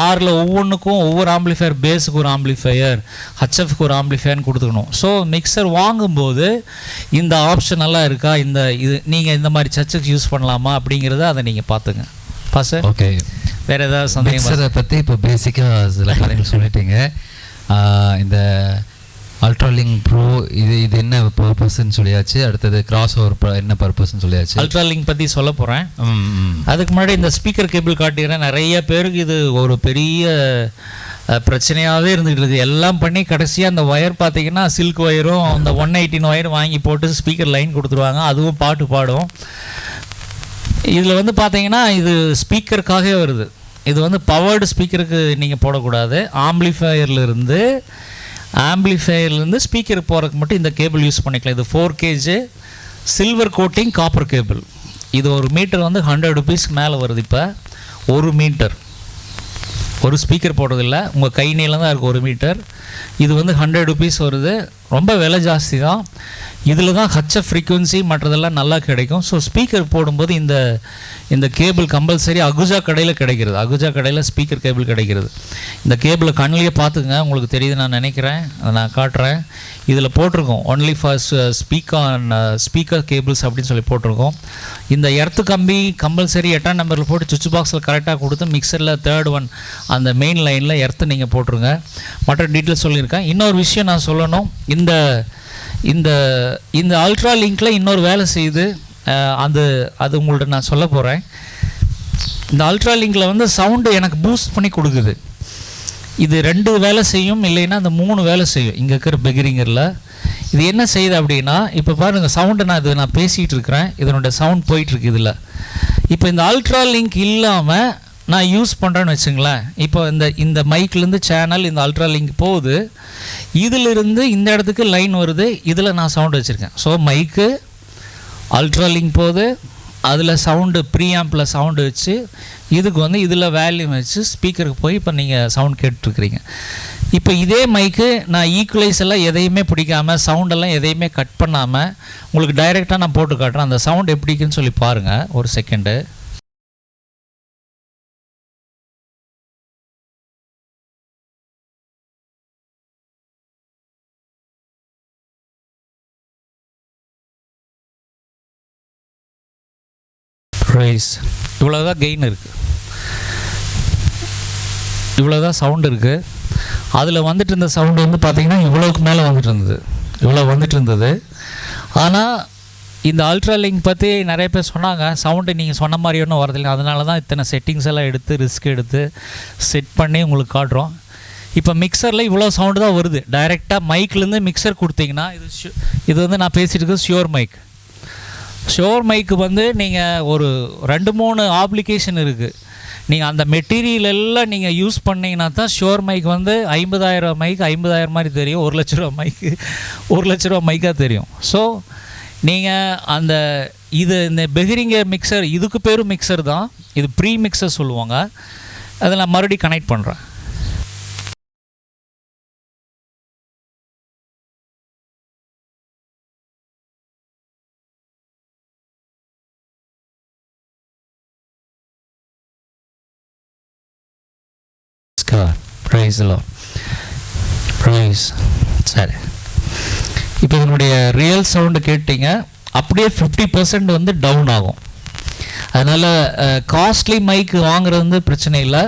6ல் ஒவ்வொன்றுக்கும் ஒவ்வொரு ஆம்பிளிஃபயர், பேஸுக்கு ஒரு ஆம்பிளிஃபயர், ஹச்எஃப்க்கு ஒரு ஆம்பிளிஃபயர்னு கொடுத்துக்கணும். ஸோ மிக்சர் வாங்கும்போது இந்த ஆப்ஷன் எல்லாம் இருக்கா, இது நீங்கள் இந்த மாதிரி சர்ச்சுக்கு யூஸ் பண்ணலாமா அப்படிங்கிறத அதை நீங்கள் பார்த்துங்க. Boss okay. வேறு ஏதாவது சந்தேகம்? மிக்சரை பற்றி இப்போ பேசிக்காக சில காரியங்கள் சொல்லிட்டீங்க. இந்த அல்ட்ராலிங்க் ப்ரோ இது என்ன பர்பஸ்ன்னு சொல்லியாச்சு. அடுத்தது கிராஸ் ஓவர் என்ன பர்பஸ்ன்னு சொல்லியாச்சு. அல்ட்ராலிங்க் பற்றி சொல்ல போகிறேன். அதுக்கு முன்னாடி இந்த ஸ்பீக்கர் கேபிள் காட்டிக்கிறேன். நிறைய பேருக்கு இது ஒரு பெரிய பிரச்சனையாகவே இருந்துகிட்டு இருக்குது. எல்லாம் பண்ணி கடைசியாக அந்த ஒயர் பார்த்தீங்கன்னா சில்க் ஒயரும் அந்த 118 ஒயரும் வாங்கி போட்டு ஸ்பீக்கர் லைன் கொடுத்துருவாங்க. அதுவும் பாட்டு பாடும். இதில் வந்து பார்த்தீங்கன்னா இது ஸ்பீக்கருக்காகவே வருது. இது வந்து பவர்டு ஸ்பீக்கருக்கு நீங்கள் போடக்கூடாது. ஆம்பிளிஃபயர்லேருந்து ஸ்பீக்கருக்கு போகிறதுக்கு மட்டும் இந்த கேபிள் யூஸ் பண்ணிக்கலாம். இது 4 kg silver coating copper cable. இது ஒரு மீட்டர் வந்து 100 rupeesக்கு மேலே வருது. இப்போ ஒரு மீட்டர் ஒரு ஸ்பீக்கர் போடுறதில்ல, உங்கள் கை நீளம் தான் இருக்குது 1 மீட்டர். இது வந்து 100 rupees வருது. ரொம்ப விலை ஜாஸ்தி தான். இதில் தான் ஹச்எஃப் ஃப்ரீக்குவன்சி மற்றதெல்லாம் நல்லா கிடைக்கும். ஸோ ஸ்பீக்கர் போடும்போது இந்த கேபிள் கம்பல்சரி அகுஜா கடையில் கிடைக்கிறது. அகுஜா கடையில் ஸ்பீக்கர் கேபிள் கிடைக்கிறது. இந்த கேபிளை கண்ணிலேயே பார்த்துங்க, உங்களுக்கு தெரியுது நான் நினைக்கிறேன், அதை நான் காட்டுறேன். இதில் போட்டிருக்கோம் ஒன்லி ஃபார் ஸ்பீக்கர் கேபிள்ஸ் அப்படின்னு சொல்லி போட்டிருக்கோம். இந்த எர்த்து கம்பி கம்பல்சரி 8ஆம் நம்பரில் போட்டு சுவிட்ச் பாக்ஸில் கரெக்டாக கொடுத்து மிக்சரில் 3rd ஒன் அந்த மெயின் லைனில் எர்த்து நீங்கள் போட்டுருங்க. மற்ற டீட்டெயில்ஸ் சொல்லியிருக்கேன். இன்னொரு விஷயம் நான் சொல்லணும். இந்த அல்ட்ரா லிங்கில் இன்னொரு வேலை செய்யுது. அது உங்கள்ட்ட நான் சொல்ல போகிறேன். இந்த அல்ட்ரா லிங்கில் வந்து சவுண்டு எனக்கு பூஸ்ட் பண்ணி கொடுக்குது. இது 2 வேலை செய்யும், இல்லைன்னா அந்த 3 வேலை செய்யும். இங்கே இருக்கிற பெகிரிங்கரில் இது என்ன செய்யுது அப்படின்னா, இப்போ பாருங்கள் சவுண்டை நான் பேசிகிட்டு இருக்கிறேன், இதனுடைய சவுண்ட் போயிட்டுருக்கு இதில். இப்போ இந்த அல்ட்ரா லிங்க் இல்லாமல் நான் யூஸ் பண்ணுறேன்னு வச்சுங்களேன். இப்போ இந்த மைக்லேருந்து சேனல் இந்த அல்ட்ரா லிங்க் போகுது, இதிலிருந்து இந்த இடத்துக்கு லைன் வருது, இதில் நான் சவுண்டு வச்சுருக்கேன். ஸோ மைக்கு அல்ட்ரா லிங்க் போகுது, அதில் சவுண்டு ப்ரீஆம்பில் சவுண்டு வச்சு இதுக்கு வந்து இதில் வேல்யூம் வச்சு ஸ்பீக்கருக்கு போய் இப்போ நீங்கள் சவுண்ட் கேட்டுருக்குறீங்க. இப்போ இதே மைக்கு நான் ஈக்குவலைஸ் எல்லாம் எதையுமே பிடிக்காமல் சவுண்டெல்லாம் எதையுமே கட் பண்ணாமல் உங்களுக்கு டைரெக்டாக நான் போட்டு காட்டுறேன். அந்த சவுண்ட் எப்படிக்குன்னு சொல்லி பாருங்கள் ஒரு செகண்டு. ரைஸ் இவ்வளோதான் கெயின் இருக்குது, இவ்வளோதான் சவுண்டு இருக்குது. அதில் வந்துட்டு இருந்த சவுண்டு வந்து பார்த்திங்கன்னா இவ்வளோக்கு மேலே வந்துட்டு இருந்தது. ஆனால் இந்த அல்ட்ரா லிங்க் பற்றி நிறைய பேர் சொன்னாங்க, சவுண்டு நீங்கள் சொன்ன மாதிரி ஒன்றும் வரதில்லை. அதனால தான் இத்தனை செட்டிங்ஸ் எல்லாம் எடுத்து ரிஸ்க் எடுத்து செட் பண்ணி உங்களுக்கு காட்டுறோம். இப்போ மிக்சரில் இவ்வளோ சவுண்டு தான் வருது. டைரெக்டாக மைக்லேருந்து மிக்சர் கொடுத்தீங்கன்னா இது வந்து நான் பேசிகிட்டு இருக்கிறது ஷியோர் மைக். ஷோர் மைக்கு வந்து நீங்கள் ஒரு 2-3 அப்ளிகேஷன் இருக்குது. நீங்கள் அந்த மெட்டீரியல் எல்லாம் நீங்கள் யூஸ் பண்ணிங்கன்னா தான் ஷோர் மைக் வந்து 50,000 மைக்கு 50,000 மாதிரி தெரியும், 1 லட்ச ரூபா மைக்கு 1 லட்ச ரூபா மைக்காக தெரியும். ஸோ நீங்கள் இந்த பெஹரிங்கர் மிக்சர், இதுக்கு பேரும் மிக்சர் தான், இது ப்ரீ மிக்சர் சொல்லுவாங்க. அதை நான் மறுபடியும் கனெக்ட் பண்ணுறேன். சரி, இப்போ இதனுடைய ரியல் சவுண்டு கேட்டிங்க, அப்படியே 50% வந்து டவுன் ஆகும். அதனால் காஸ்ட்லி மைக் வாங்குறது வந்து பிரச்சனை இல்லை.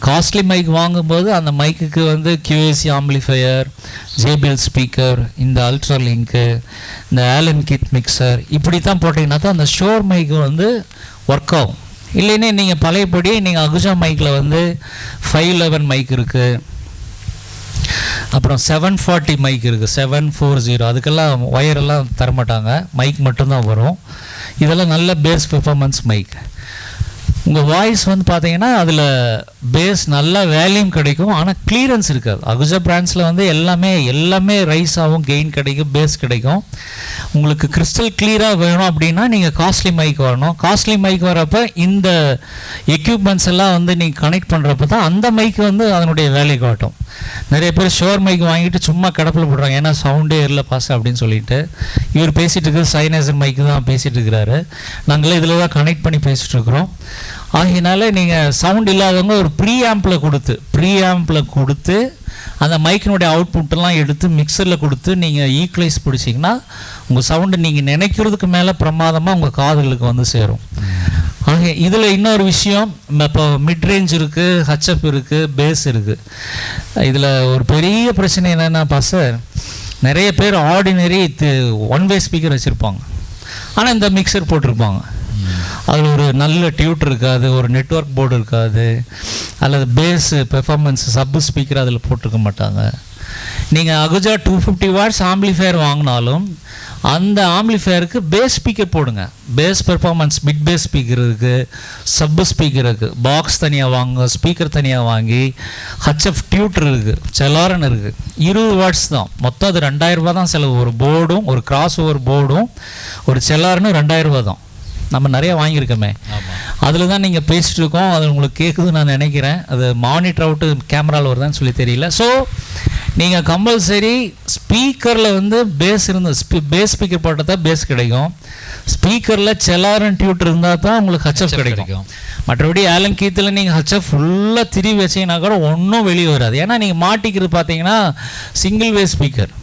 காஸ்ட்லி மைக் வாங்கும்போது அந்த மைக்குக்கு வந்து QAC ஆம்பிளிஃபையர், JBL ஸ்பீக்கர், இந்த அல்ட்ரா லிங்க்கு, இந்த ஆலன் கிட் மிக்சர் இப்படி தான் போட்டிங்கன்னா தான் அந்த ஷோர் மைக்கு வந்து ஒர்க் ஆகும். இல்லைன்னா நீங்கள் பழையபடி நீங்கள் அகுஜா மைக்கில் வந்து 511 மைக் இருக்குது, அப்புறம் 740 மைக் இருக்குது, 740, அதுக்கெல்லாம் ஒயரெல்லாம் தரமாட்டாங்க, மைக் மட்டும்தான் வரும். இதெல்லாம் நல்ல பேஸ் பெர்ஃபார்மன்ஸ் மைக். உங்கள் வாய்ஸ் வந்து பார்த்தீங்கன்னா அதில் பேஸ் நல்லா வேல்யூம் கிடைக்கும், ஆனால் கிளியரன்ஸ் இருக்காது. அகுஜா பிராண்ட்ஸில் வந்து எல்லாமே ரைஸ் ஆகும், கெயின் கிடைக்கும், பேஸ் கிடைக்கும். உங்களுக்கு கிறிஸ்டல் கிளியராக வேணும் அப்படின்னா நீங்கள் காஸ்ட்லி மைக் வரணும். காஸ்ட்லி மைக் வரப்போ இந்த எக்யூப்மெண்ட்ஸ் எல்லாம் வந்து நீங்கள் கனெக்ட் பண்ணுறப்ப தான் அந்த மைக்கு வந்து அதனுடைய வேலையை காட்டும். நிறைய பேர் ஷோர் மைக் வாங்கிட்டு சும்மா கடப்பில் போடுறாங்க, ஏன்னா சவுண்டே ஏர்ல பாஸ் அப்படின்னு சொல்லிட்டு. இவர் பேசிகிட்டு இருக்கிறது சைனைசர் மைக்கு தான் பேசிகிட்டு இருக்கிறாரு, நாங்களே இதில் தான் கனெக்ட் பண்ணி பேசிகிட்டு இருக்கிறோம். ஆகையினால நீங்கள் சவுண்ட் இல்லாதவங்க ஒரு ப்ரீ ஆம்பில் கொடுத்து அந்த மைக்கினுடைய அவுட்புட்டெல்லாம் எடுத்து மிக்சரில் கொடுத்து நீங்கள் ஈக்குவலைஸ் பிடிச்சிங்கன்னா உங்கள் சவுண்டு நீங்கள் நினைக்கிறதுக்கு மேலே பிரமாதமாக உங்கள் காதுகளுக்கு வந்து சேரும். ஆக இதில் இன்னொரு விஷயம், இப்போ மிட்ரேஞ்ச் இருக்குது, ஹச்எஃப் இருக்குது, பேஸ் இருக்குது. இதில் ஒரு பெரிய பிரச்சனை என்னென்னா சார், நிறைய பேர் ஆர்டினரி 1-வே ஸ்பீக்கர் வச்சுருப்பாங்க, ஆனால் இந்த மிக்சர் போட்டிருப்பாங்க. அதில் ஒரு நல்ல டியூட் இருக்காது, ஒரு நெட்வொர்க் போர்டு இருக்காது, அல்லது பேஸு பெர்ஃபார்மன்ஸ் சப்பு ஸ்பீக்கர் அதில் போட்டிருக்க மாட்டாங்க. நீங்கள் அகுஜா 250 வாட்ஸ் ஆம்பிளிஃபையர் வாங்கினாலும் அந்த ஆம்பிளிஃபையருக்கு பேஸ் ஸ்பீக்கர் போடுங்க. Bass performance mid bass speaker இருக்குது, சப்பு ஸ்பீக்கர் இருக்குது, பாக்ஸ் தனியாக வாங்க, ஸ்பீக்கர் தனியாக வாங்கி, ஹச்எஃப் டியூட்டர் இருக்குது, செலாரன் இருக்குது. 20 வாட்ஸ் தான் மொத்தம், அது 2000 ரூபா தான் செலவு. ஒரு போர்டும் ஒரு கிராஸ் ஓவர் போர்டும் ஒரு செலாரனும் 2000 ரூபா தான். நம்ம நிறைய வாங்கியிருக்கோமே, அதில் தான் நீங்கள் பேசிகிட்டு இருக்கோம். அது உங்களுக்கு கேட்குதுன்னு நான் நினைக்கிறேன். அது மானிட்டர் அவுட்டு கேமராவில் வருதான்னு சொல்லி தெரியல. ஸோ நீங்கள் கம்பல்சரி ஸ்பீக்கரில் வந்து பேஸ் பேஸ் ஸ்பீக்கர் போட்டால் தான் பேஸ் கிடைக்கும். ஸ்பீக்கரில் செலாரன் டியூட்டர் இருந்தால் தான் உங்களுக்கு ஹச்எஃப் கிடைக்கும். மற்றபடி ஆலன் கீத்தில் நீங்கள் ஹச்எஃப் ஃபுல்லாக திரும்பி வச்சிங்கன்னா கூட ஒன்றும் வெளியே வராது. ஏன்னா நீங்கள் மாட்டிக்கிறது பார்த்தீங்கன்னா சிங்கிள் வே ஸ்பீக்கர்,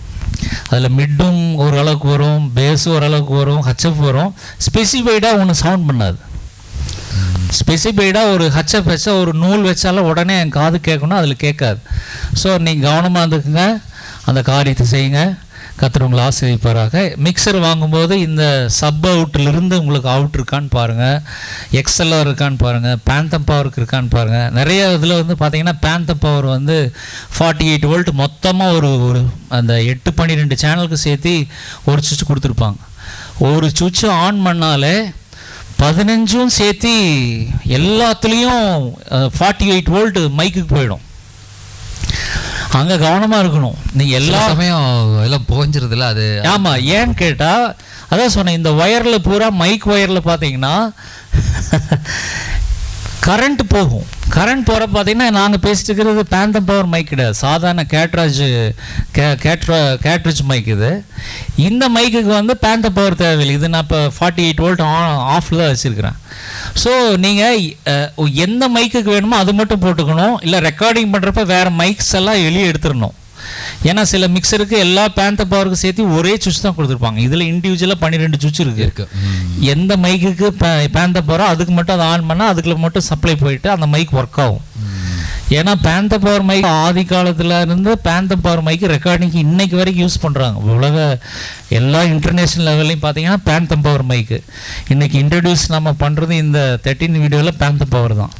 அதில் மிட்டும் ஓரளவுக்கு வரும், பேஸும் ஓரளவுக்கு வரும், ஹச்எஃப் வரும். ஸ்பெசிஃபைடாக ஒன்று சவுண்ட் பண்ணாது. ஸ்பெசிஃபைடாக ஒரு ஹச்எஃப் வச்சா ஒரு நூல் வச்சாலும் உடனே என் காது கேட்கணும், அதில் கேட்காது. ஸோ நீங்கள் கவனமாக இருந்துக்குங்க, அந்த காரியத்தை செய்யுங்க. கர்த்தர் உங்களை ஆசீர்வதிப்பாராக. மிக்சர் வாங்கும்போது இந்த சப் அவுட்டிலிருந்து உங்களுக்கு அவுட் இருக்கான்னு பாருங்கள், எக்ஸ்எல்ஆர் இருக்கான்னு பாருங்கள், பேந்தம் பவருக்கு இருக்கான்னு பாருங்கள். நிறைய இதில் வந்து பார்த்தீங்கன்னா பேந்தம் பவர் வந்து 48 வோல்ட் மொத்தமாக ஒரு அந்த 8-12 சேனலுக்கு சேர்த்து ஒரு சுவிட்ச் கொடுத்துருப்பாங்க. ஒரு சுவிட்சு ஆன் பண்ணாலே 15 சேர்த்து எல்லாத்துலேயும் 48 வோல்ட் மைக்குக்கு போயிடும். அங்கே கவனமாக இருக்கணும். நீங்கள் எல்லா சமயம் எல்லாம் புகஞ்சிருதுல அது. ஆமாம், ஏன்னு கேட்டால் அதான் சொன்னேன், இந்த ஒயரில் பூரா மைக் ஒயரில் பார்த்தீங்கன்னா கரண்ட் போகும். கரண்ட் போகிற பார்த்தீங்கன்னா நாங்கள் பேசிட்டு இருக்கிறது பேந்தம் பவர் மைக் கிடையாது, சாதாரண கேட்ரிட்ஜ் மைக் இது. இந்த மைக்குக்கு வந்து பேந்தம் பவர் தேவையில்லை. இது நான் இப்போ 48 வோல்ட் ஆஃபில் தான் வச்சுருக்கிறேன். ஸோ நீங்கள் எந்த மைக்குக்கு வேணுமோ அது மட்டும் போட்டுக்கணும். இல்லை ரெக்கார்டிங் பண்ணுறப்ப வேறு மைக்ஸ் எல்லாம் வெளியே எடுத்துடணும். ஏன்னா சில மிக்சருக்கு எல்லா பேந்தம் பவருக்கு சேர்த்து ஒரே சுவிட்ச் தான் கொடுத்துருப்பாங்க. இதில் இண்டிவிஜுவலாக 12 சுவிட்ச் இருக்குது. எந்த மைக்குக்கு பேந்தம் பவரோ அதுக்கு மட்டும் அதை ஆன் பண்ணால் அதுக்குள்ள மட்டும் சப்ளை போயிட்டு அந்த மைக் ஒர்க் ஆகும். ஏன்னா பேந்தம் பவர் மைக் ஆதி காலத்தில் இருந்து பேந்தம் பவர் மைக்கு ரெக்கார்டிங்க்கு இன்னைக்கு வரைக்கும் யூஸ் பண்ணுறாங்க. உலக எல்லா இன்டர்நேஷ்னல் லெவல்லையும் பார்த்தீங்கன்னா பேந்தம் பவர் மைக்கு. இன்றைக்கி இன்ட்ரடியூஸ் நம்ம பண்ணுறது இந்த 13 வீடியோவில் பேந்தம் பவர் தான்.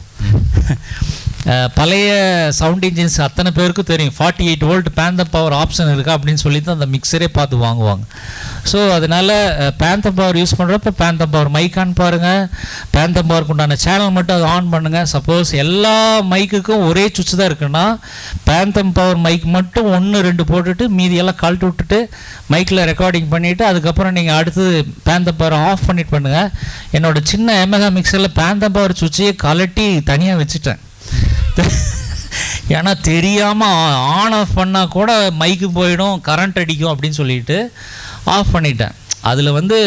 பழைய சவுண்ட் இன்ஜின்ஸ் அத்தனை பேருக்கும் தெரியும் 48 வோல்ட் பேந்தம் பவர் ஆப்ஷன் இருக்கா அப்படின்னு சொல்லி தான் அந்த மிக்சரே பார்த்து வாங்குவாங்க. ஸோ அதனால் பேந்தம் பவர் யூஸ் பண்ணுறப்ப பேந்தம் பவர் மைக்கான்னு பாருங்கள், பேந்தம் பவருக்கு உண்டான சேனல் மட்டும் அதை ஆன் பண்ணுங்கள். சப்போஸ் எல்லா மைக்குக்கும் ஒரே சுவிட்ச் தான் இருக்குன்னா பேந்தம் பவர் மைக் மட்டும் 1-2 போட்டுட்டு மீதியெல்லாம் கழட்டி விட்டுட்டு மைக்கில் ரெக்கார்டிங் பண்ணிவிட்டு அதுக்கப்புறம் நீங்கள் அடுத்து பேந்தம் பவர் ஆஃப் பண்ணிட்டு பண்ணுங்கள். என்னோடய சின்ன எமகா மிக்சரில் பேந்தம் பவர் சுவிட்சையே கழட்டி தனியாக வச்சுட்டேன். ஏன்னா தெரியாமல் ஆன் ஆஃப் பண்ணால் கூட மைக்கு போயிடும், கரண்ட் அடிக்கும் அப்படின்னு சொல்லிட்டு ஆஃப் பண்ணிட்டேன். அதில் வந்து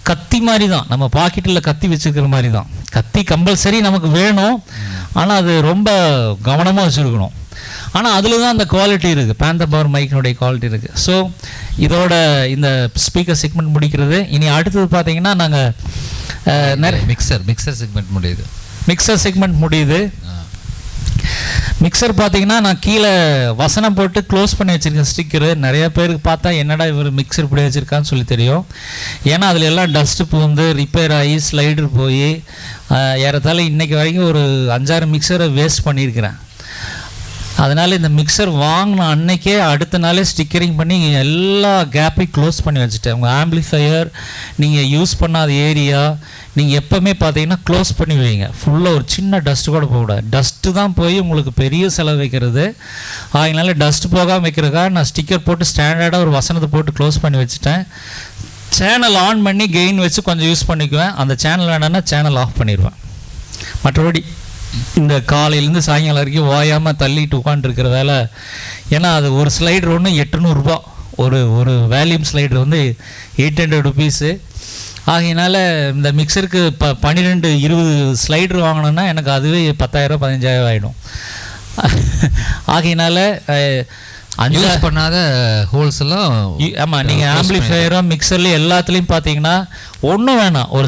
கத்தி மாதிரி தான், நம்ம பாக்கெட்டில் கத்தி வச்சுருக்கிற மாதிரி தான். கத்தி கம்பல்சரி நமக்கு வேணும், ஆனால் அது ரொம்ப கவனமாக வச்சுருக்கணும். ஆனால் அதில் தான் அந்த குவாலிட்டி இருக்குது, பேந்தம் பவர் மைக்கினுடைய குவாலிட்டி இருக்குது. ஸோ இதோட இந்த ஸ்பீக்கர் செக்மெண்ட் முடிக்கிறது. இனி அடுத்தது பார்த்தீங்கன்னா நாங்கள் நிறைய மிக்சர் செக்மெண்ட் முடியுது. மிக்சர் செக்மெண்ட் முடியுது. மிக்சர் பார்த்தீங்கன்னா நான் கீழே வசனம் போட்டு க்ளோஸ் பண்ணி வச்சுருக்கேன் ஸ்டிக்கரு. நிறைய பேருக்கு பார்த்தா என்னடா இவர் மிக்சர் இப்படி வச்சுருக்கான்னு சொல்லி தெரியும். ஏன்னா அதில் எல்லாம் டஸ்ட்டு பூந்து ரிப்பேர் ஆகி ஸ்லைடர் போய் ஏறத்தாழ இன்றைக்கி வரைக்கும் ஒரு 5-6 மிக்சரை வேஸ்ட் பண்ணியிருக்கிறேன். அதனால் இந்த மிக்சர் வாங்கின அன்னைக்கே அடுத்த நாளே ஸ்டிக்கரிங் பண்ணி எல்லா கேப்பையும் க்ளோஸ் பண்ணி வச்சுட்டேன். உங்கள் ஆம்பிளிஃபையர் நீங்கள் யூஸ் பண்ணாத ஏரியா நீங்கள் எப்போவுமே பார்த்தீங்கன்னா க்ளோஸ் பண்ணி வைங்க. ஃபுல்லாக ஒரு சின்ன டஸ்ட்டு கூட போகக்கூடாது. டஸ்ட்டு தான் போய் உங்களுக்கு பெரிய செலவு வைக்கிறது. அதனால டஸ்ட் போகாமல் வைக்கிறதுக்காக நான் ஸ்டிக்கர் போட்டு ஸ்டாண்டர்டாக ஒரு வசனத்தை போட்டு க்ளோஸ் பண்ணி வச்சுட்டேன். சேனல் ஆன் பண்ணி கெயின் வச்சு கொஞ்சம் யூஸ் பண்ணிக்குவேன். அந்த சேனல் வேணான்னா சேனல் ஆஃப் பண்ணிடுவேன். மற்றபடி இந்த காலையிலேருந்து சாயங்காலம் வரைக்கும் ஓயாமல் தள்ளிட்டு உட்காந்துருக்கிற வேலை. ஏன்னா அது ஒரு ஸ்லைடர் ஒன்று 800 ஒரு வேல்யூம் ஸ்லைடர் வந்து 800 ருபீஸு. ஆகையினால இந்த மிக்சருக்கு 12-20 ஸ்லைடர் வாங்கினோன்னா எனக்கு அதுவே 10,000 15,000 ஆகிடும். ஆகையினால யூஸ் பண்ணாத ஹோல்ஸ் எல்லாம் ஆமாம், நீங்கள் ஆம்பிளிஃபையரும் மிக்சர்லேயும் எல்லாத்துலேயும் பார்த்தீங்கன்னா ஒன்றும் வேணாம், ஒரு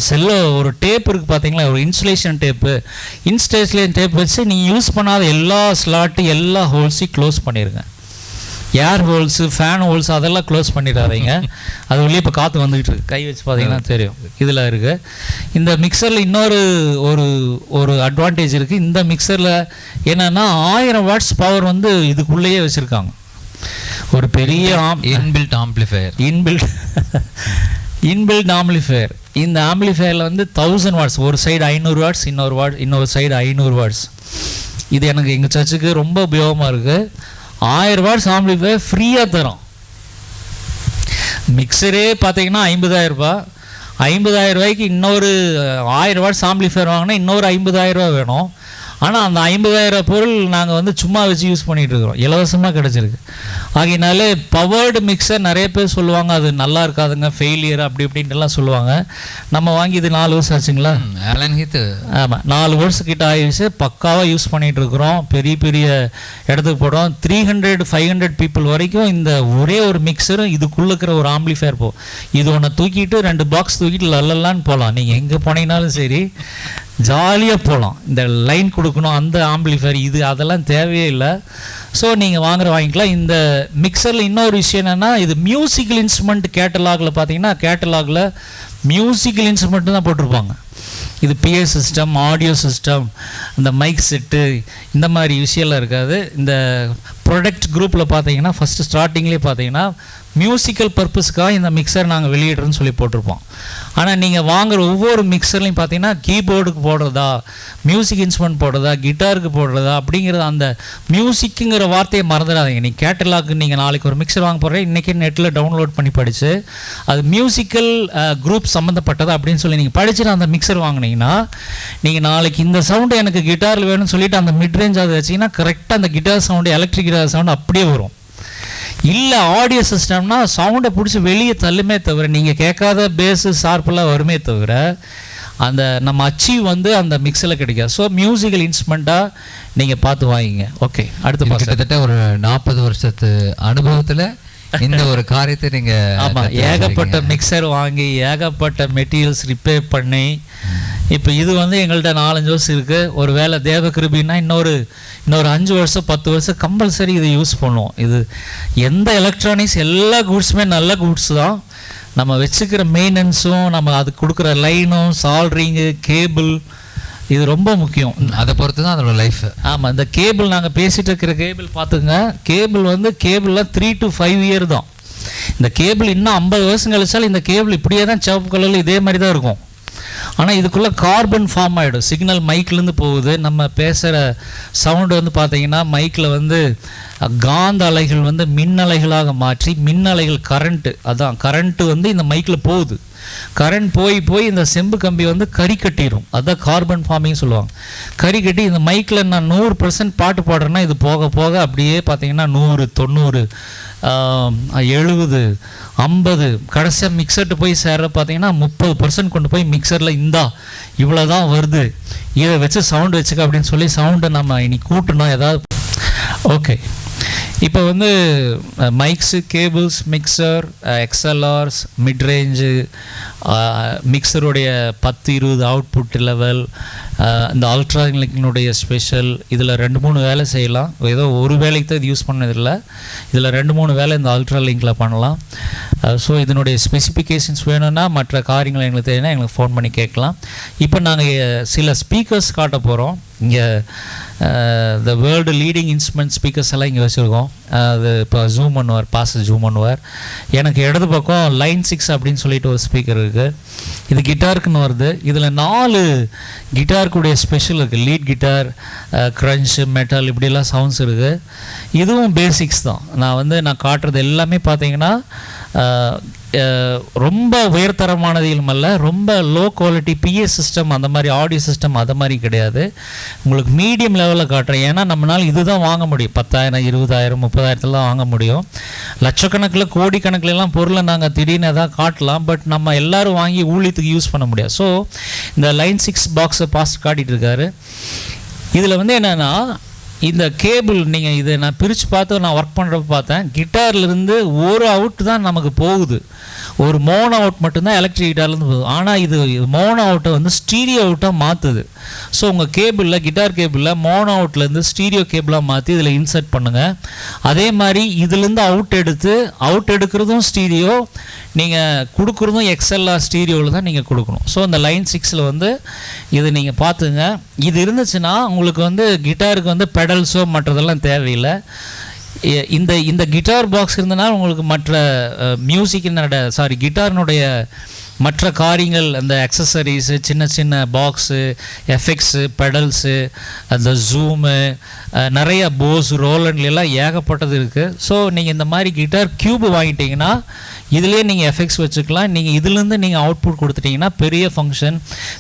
ஒரு டேப் இருக்குது பார்த்தீங்களா, ஒரு இன்சுலேஷன் டேப் வச்சு நீங்கள் யூஸ் பண்ணாத எல்லா ஸ்லாட்டு எல்லா ஹோல்ஸையும் க்ளோஸ் பண்ணிடுங்க. ஏர் ஹோல்ஸு ஃபேன் ஹோல்ஸ் அதெல்லாம் க்ளோஸ் பண்ணிடாதீங்க. அது உள்ளே இப்போ காற்று வந்துக்கிட்டு இருக்கு, கை வச்சு பார்த்தீங்கன்னா தெரியும் இதில் இருக்குது. இந்த மிக்சரில் இன்னொரு ஒரு அட்வான்டேஜ் இருக்குது. இந்த மிக்சரில் என்னென்னா 1000 வாட்ஸ் பவர் வந்து இதுக்குள்ளேயே வச்சுருக்காங்க. ஒரு பெரிய இன்பில்ட் ஆம்பிளிஃபையர் இந்த ஆம்பிளிஃபையரில் வந்து 1000 வாட்ஸ், ஒரு சைடு 500 வாட்ஸ், இன்னொரு சைடு 500 வாட்ஸ். இது எனக்கு எங்கள் சர்ச்சுக்கு ரொம்ப உபயோகமாக இருக்குது. 1000 வாட்ஸ் ஆம்பிளிஃபையர் ஃப்ரீயாக தரோம். மிக்சரே பார்த்தீங்கன்னா 50,000 ரூபாய். 50,000 ரூபாய்க்கு இன்னொரு 1000 வாட்ஸ் ஆம்பிளிஃபையர் வாங்கினா இன்னொரு 50,000 ரூபா வேணும். ஆனால் அந்த 50,000 பொருள் நாங்கள் வந்து சும்மா வச்சு யூஸ் பண்ணிகிட்டு இருக்கிறோம், இலவசமாக கிடச்சிருக்கு. ஆகையினாலே பவர்டு மிக்சர் நிறைய பேர் சொல்லுவாங்க அது நல்லா இருக்காதுங்க, ஃபெயிலியர் அப்படி இப்படின்ட்டுலாம் சொல்லுவாங்க. நம்ம வாங்கி இது 4 வருஷம் ஆச்சுங்களா? ஆமாம், 4 வருஷக்கிட்ட ஆயிடுச்சு. பக்காவாக யூஸ் பண்ணிகிட்டு இருக்கிறோம். பெரிய பெரிய இடத்துக்கு போடுறோம். 300-500 பீப்புள் வரைக்கும் இந்த ஒரே ஒரு மிக்சரும் இதுக்குள்ளே இருக்கிற ஒரு ஆம்பிளிஃபையர் இது ஒன்று தூக்கிட்டு 2 பாக்ஸ் தூக்கிட்டு லல்லலான்னு போகலாம். நீங்கள் எங்கே போனீங்கனாலும் சரி ஜாலியாக போகலாம். இந்த லைன் கொடுக்கணும் அந்த ஆம்பிளிஃபையர் அதெல்லாம் தேவையே இல்லை. ஸோ நீங்கள் வாங்கிக்கலாம். இந்த மிக்சரில் இன்னொரு விஷயம் என்னென்னா, இது மியூசிக்கல் இன்ஸ்ட்ருமெண்ட் கேட்டலாகில் பார்த்தீங்கன்னா கேட்டலாகில் மியூசிக்கல் இன்ஸ்ட்ருமெண்ட்டு தான் போட்டிருப்பாங்க. இது பிஏ சிஸ்டம், ஆடியோ சிஸ்டம், இந்த மைக் செட்டு, இந்த மாதிரி விஷயம்லாம் இருக்காது. இந்த ப்ராடக்ட் குரூப்பில் பார்த்தீங்கன்னா ஃபஸ்ட்டு ஸ்டார்டிங்லேயே பார்த்தீங்கன்னா மியூசிக்கல் பர்பஸ்க்காக இந்த மிக்சர் நாங்கள் வெளியிடுறோன்னு சொல்லி போட்டிருப்போம். ஆனால் நீங்கள் வாங்குகிற ஒவ்வொரு மிக்சர்லையும் பார்த்தீங்கன்னா கீபோர்டுக்கு போடுறதா, மியூசிக் இன்ஸ்ட்ருமெண்ட் போடுறதா, கிட்டாருக்கு போடுறதா அப்படிங்கிறது அந்த மியூசிக்குங்கிற வார்த்தையை மறந்துடாதீங்க. நீங்கள் கேட்டலாக்கு நீங்கள் நாளைக்கு ஒரு மிக்சர் வாங்க போகிறேன், இன்றைக்கி நெட்டில் டவுன்லோட் பண்ணி படித்து அது மியூசிக்கல் குரூப் சம்மந்தப்பட்டதா அப்படின்னு சொல்லி நீங்கள் படிச்சுட்டு அந்த மிக்சர் வாங்கினீங்கன்னா நீங்கள் நாளைக்கு இந்த சவுண்டு எனக்கு கிட்டாரில் வேணும்னு சொல்லிவிட்டு அந்த மிட்ரேஞ்ச் அதை வச்சிங்கன்னா கரெக்டாக அந்த guitar sound, electric guitar sound அப்படியே வரும். இல்லை ஆடியோ சிஸ்டம்னா சவுண்டை பிடிச்சி வெளியே தள்ளுமே தவிர நீங்கள் கேட்காத பேஸு ஷார்ப்பெல்லாம் வருமே தவிர அந்த நம்ம அச்சீவ் வந்து அந்த மிக்ஸில் கிடைக்காது. ஸோ மியூசிக்கல் இன்ஸ்ட்ருமெண்ட்டாக நீங்கள் பார்த்து வாங்கிங்க. ஓகே, அடுத்த கிட்டத்தட்ட ஒரு 40 வருஷத்து அனுபவத்தில் இந்த ஒரு காரியத்தை நீங்கள் ஆமாம், ஏகப்பட்ட மிக்சர் வாங்கி ஏகப்பட்ட மெட்டீரியல்ஸ் ரிப்பேர் பண்ணி இப்போ இது வந்து எங்கள்கிட்ட 4-5 வருஷம் இருக்குது. ஒரு வேளை தேவ கிருபின்னா இன்னொரு 5 வருஷம் 10 வருஷம் கம்பல்சரி இதை யூஸ் பண்ணுவோம். இது எந்த எலக்ட்ரானிக்ஸ் எல்லா கூட்ஸுமே நல்ல கூட்ஸ் தான். நம்ம வச்சுக்கிற மெயின்டெனன்ஸும் நம்ம அதுக்கு கொடுக்குற லைனும் சால்ட்ரிங்கு கேபிள் இது ரொம்ப முக்கியம். அதை பொறுத்து தான் அதோட லைஃப். ஆமாம், இந்த கேபிள் நாங்கள் பேசிகிட்டு இருக்கிற கேபிள் பார்த்துங்க, கேபிள்லாம் 3 to 5 இயர் தான். இந்த கேபிள் இன்னும் 50 வருஷம் கழிச்சாலும் இந்த கேபிள் இப்படியே தான் சிவப்பு கலரில் இதே மாதிரி தான் இருக்கும். ஆனால் இதுக்குள்ளே கார்பன் ஃபார்ம் ஆகிடும். சிக்னல் மைக்லேருந்து போகுது. நம்ம பேசுகிற சவுண்டு வந்து பார்த்திங்கன்னா மைக்கில் வந்து காந்த அலைகள் வந்து மின் அலைகளாக மாற்றி மின் அலைகள் கரண்ட்டு வந்து இந்த மைக்கில் போகுது. கரண்ட் போய் இந்த செம்பு கம்பி வந்து கறி கட்டிடும். அதுதான் கார்பன் ஃபார்மிங் சொல்லுவாங்க. கறி கட்டி இந்த மைக்கில் நான் 100% பாட்டு பாடுறேன்னா இது போக போக அப்படியே பார்த்தீங்கன்னா 100, 90, 70, 50 கடைசியாக மிக்சர்ட்டு போய் சேர்ற பார்த்தீங்கன்னா 30% கொண்டு போய் மிக்சரில் இவ்வளோ தான் வருது, இதை வச்சு சவுண்டு வச்சுக்க அப்படின்னு சொல்லி சவுண்டை நம்ம இனி கூட்டணும் ஏதாவது. ஓகே, இப்போ வந்து mics, cables, mixer, எக்ஸ்எல்ஆர்ஸ், mid-range, மிக்சருடைய 10-20 output level, இந்த அல்ட்ராலிங்கினுடைய ஸ்பெஷல் இதில் 2-3 வேலை செய்யலாம். ஏதோ ஒரு வேலைக்கு தான் இது யூஸ் பண்ணதில்லை, இதில் 2-3 வேலை இந்த அல்ட்ராலிங்கில் பண்ணலாம். ஸோ இதனுடைய ஸ்பெசிஃபிகேஷன்ஸ் வேணும்னா மற்ற காரியங்கள் எங்களுக்கு தெரியும்னா எங்களுக்கு ஃபோன் பண்ணி கேட்கலாம். இப்போ நாங்கள் சில ஸ்பீக்கர்ஸ் காட்ட போகிறோம். இங்கே the world leading instrument speakers எல்லாம் இங்கே வச்சுருக்கோம். அது இப்போ ஜூம் பண்ணுவார், ஜூம் பண்ணுவார். எனக்கு இடது பக்கம் லைன் 6 அப்படின்னு சொல்லிட்டு ஒரு ஸ்பீக்கர் இருக்குது. இது கிட்டாருக்குன்னு வருது. இதில் 4 கிட்டாருக்குடைய ஸ்பெஷல் இருக்குது. லீட் கிட்டார், க்ரன்ச்சு, மெட்டல் இப்படிலாம் சவுண்ட்ஸ் இருக்குது. இதுவும் பேசிக்ஸ் தான். நான் காட்டுறது எல்லாமே பார்த்தீங்கன்னா ரொம்ப உயர்தரமானதிலும் அல்ல, ரொம்ப லோ குவாலிட்டி பிஏ சிஸ்டம் அந்த மாதிரி ஆடியோ சிஸ்டம் அந்த மாதிரி கிடையாது. உங்களுக்கு மீடியம் லெவலில் காட்டுறேன். ஏன்னா நம்மளால் இதுதான் வாங்க முடியும். 10,000, 20,000, 30,000 தான் வாங்க முடியும். லட்சக்கணக்கில் கோடிக்கணக்கிலலாம் பொருளை நாங்கள் திடீர்னு தான் காட்டலாம். பட் நம்ம எல்லோரும் வாங்கி ஊழியத்துக்கு யூஸ் பண்ண முடியாது. ஸோ இந்த லைன் 6 பாக்ஸை பாஸ்ட் காட்டிகிட்டு இருக்காரு. இதில் என்னென்னா இந்த கேபிள் நீங்கள் இதை நான் பிரித்து பார்த்து நான் ஒர்க் பண்ணுறப்ப பார்த்தேன், கிட்டார்லேருந்து ஒரு அவுட் தான் நமக்கு போகுது. ஒரு மோனோ அவுட் மட்டும்தான் எலக்ட்ரிக் கிட்டார்லேருந்து போகுது. ஆனால் இது மோனோ அவுட்டை ஸ்டீரியோ அவுட்டாக மாற்றுது. ஸோ உங்கள் கேபிளில், கிட்டார் கேபிளில் மோனோ அவுட்லேருந்து ஸ்டீரியோ கேபிளாக மாற்றி இதில் இன்சர்ட் பண்ணுங்கள். அதே மாதிரி இதுலேருந்து அவுட் எடுக்கிறதும் ஸ்டீரியோ, நீங்கள் கொடுக்குறதும் எக்ஸ்எல்ஆர் ஸ்டீரியோவில் தான் நீங்கள் கொடுக்கணும். ஸோ இந்த லைன் 6ல் இது நீங்கள் பார்த்துங்க. இது இருந்துச்சுன்னா உங்களுக்கு கிட்டாருக்கு பெடல்ஸோ மற்றதெல்லாம் தேவையில்லை. இந்த கிட்டார் பாக்ஸ் இருந்தனால் உங்களுக்கு மற்ற கிட்டாரினுடைய மற்ற காரியங்கள், அந்த அக்சசரிஸு, சின்ன சின்ன பாக்ஸு, எஃபெக்ட்ஸு, பெடல்ஸு, அந்த ஜூமு, நிறைய போஸ், ரோலண்ட்லாம் ஏகப்பட்டது இருக்குது. ஸோ நீங்கள் இந்த மாதிரி கிட்டார் க்யூப் வாங்கிட்டீங்கன்னா இதிலே நீங்கள் எஃபெக்ட்ஸ் வச்சுக்கலாம். நீங்கள் இதிலேருந்து நீங்கள் அவுட்புட் கொடுத்துட்டிங்கன்னா பெரிய ஃபங்க்ஷன்,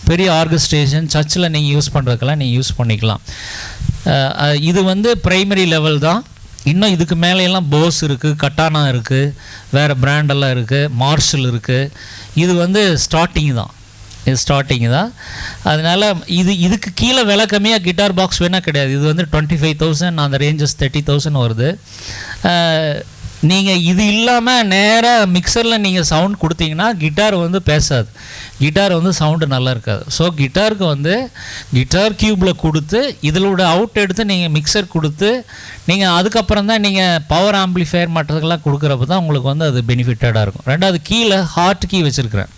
பெரிய ஆர்கஸ்ட்ரேஷன், சர்ச்சில் நீங்கள் யூஸ் பண்ணுறதுக்கெல்லாம் நீங்கள் யூஸ் பண்ணிக்கலாம். இது ப்ரைமரி லெவல் தான். இன்னும் இதுக்கு மேலேயெல்லாம் போஸ் இருக்குது, கட்டானா இருக்குது, வேறு பிராண்டெல்லாம் இருக்குது, மார்ஷல் இருக்குது. இது ஸ்டார்டிங் தான். அதனால் இதுக்கு கீழே விலை கம்மியாக கிட்டார் பாக்ஸ் வேணால் கிடையாது. இது 25,000, அந்த ரேஞ்சஸ் 30,000 வருது. நீங்கள் இது இல்லாமல் நேராக மிக்சரில் நீங்கள் சவுண்ட் கொடுத்தீங்கன்னா கிட்டார் பேசாது. கிட்டார் சவுண்டு நல்லா இருக்காது. ஸோ கிட்டாருக்கு கிட்டார் க்யூப்பில் கொடுத்து இதிலோட அவுட் எடுத்து நீங்கள் மிக்சர் கொடுத்து நீங்கள் அதுக்கப்புறம் தான் நீங்கள் பவர் ஆம்பிளிஃபையர் மற்றதுக்கெல்லாம் கொடுக்குறப்ப தான் உங்களுக்கு அது பெனிஃபிட்டடாக இருக்கும். ரெண்டாவது கீழே ஹார்ட் கீ வச்சுருக்கிறேன்.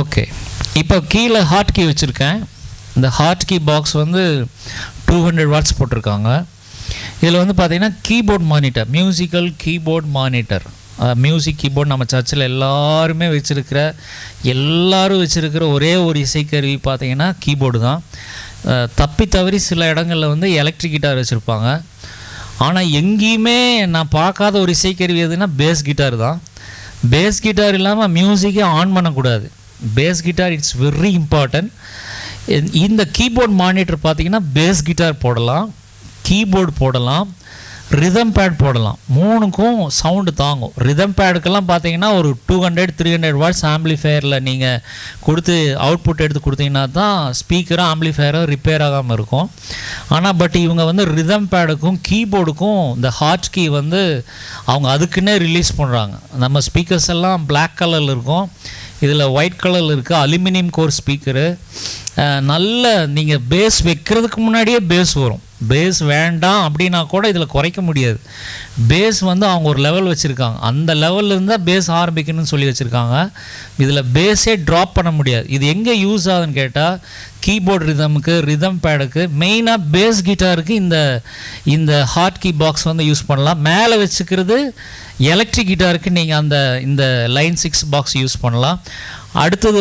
ஓகே, இப்போ கீழே ஹார்ட் கீ வச்சுருக்கேன். இந்த ஹார்ட் கீ பாக்ஸ் 200 வாட்ஸ் போட்டிருக்காங்க. இதில் பார்த்தீங்கன்னா keyboard monitor, musical keyboard monitor, music keyboard நம்ம சர்ச்சில் எல்லாரும் வச்சுருக்கிற ஒரே ஒரு இசைக்கருவி பார்த்தீங்கன்னா கீபோர்டு தான். தப்பி தவறி சில இடங்களில் எலக்ட்ரிக் கிட்டார் வச்சுருப்பாங்க. ஆனால் எங்கேயுமே நான் பார்க்காத ஒரு இசைக்கருவி எதுனா பேஸ் கிட்டார் தான். பேஸ் கிட்டார் இல்லாமல் மியூசிக்கே ஆன் பண்ணக்கூடாது. Base guitar it's very important. இந்த கீபோர்ட் மானிட்டர் பார்த்தீங்கன்னா பேஸ் கிட்டார் போடலாம், கீபோர்டு போடலாம், ரிதம் பேட் போடலாம். 3க்கும் சவுண்டு தாங்கும். ரிதம் பேடுக்கெல்லாம் பார்த்தீங்கன்னா ஒரு 200-300 வாட்ஸ் ஆம்பிளிஃபையரில் நீங்கள் கொடுத்து அவுட்புட் எடுத்து கொடுத்தீங்கன்னா தான் ஸ்பீக்கரும் ஆம்பிளிஃபையரும் ரிப்பேர் ஆகாமல் இருக்கும். ஆனால் இவங்க ரிதம் பேடுக்கும் கீபோர்டுக்கும் இந்த ஹார்ட் கீ அவங்க அதுக்குன்னே ரிலீஸ் பண்ணுறாங்க. நம்ம ஸ்பீக்கர்ஸ் எல்லாம் பிளாக் கலரில் இருக்கும், இதில் ஒயிட் கலரில் இருக்குது. Aluminium core speaker. நல்ல நீங்கள் பேஸ் வைக்கிறதுக்கு முன்னாடியே பேஸ் வரும். பேஸ் வேண்டாம் அப்படின்னா கூட இதில் குறைக்க முடியாது. பேஸ் அவங்க ஒரு லெவல் வச்சுருக்காங்க. அந்த லெவலில் இருந்தால் பேஸ் ஆரம்பிக்கணும்னு சொல்லி வச்சுருக்காங்க. இதில் பேஸே ட்ராப் பண்ண முடியாது. இது எங்கே யூஸ் ஆகுதுன்னு கேட்டால் கீபோர்டு ரிதமுக்கு, ரிதம் பேடுக்கு, மெயினாக பேஸ் கிட்டாருக்கு இந்த ஹார்ட் கீ பாக்ஸ் யூஸ் பண்ணலாம். மேலே வச்சுக்கிறது எலக்ட்ரிக் கிட்டாருக்கு நீங்கள் இந்த லைன் 6 பாக்ஸ் யூஸ் பண்ணலாம். அடுத்தது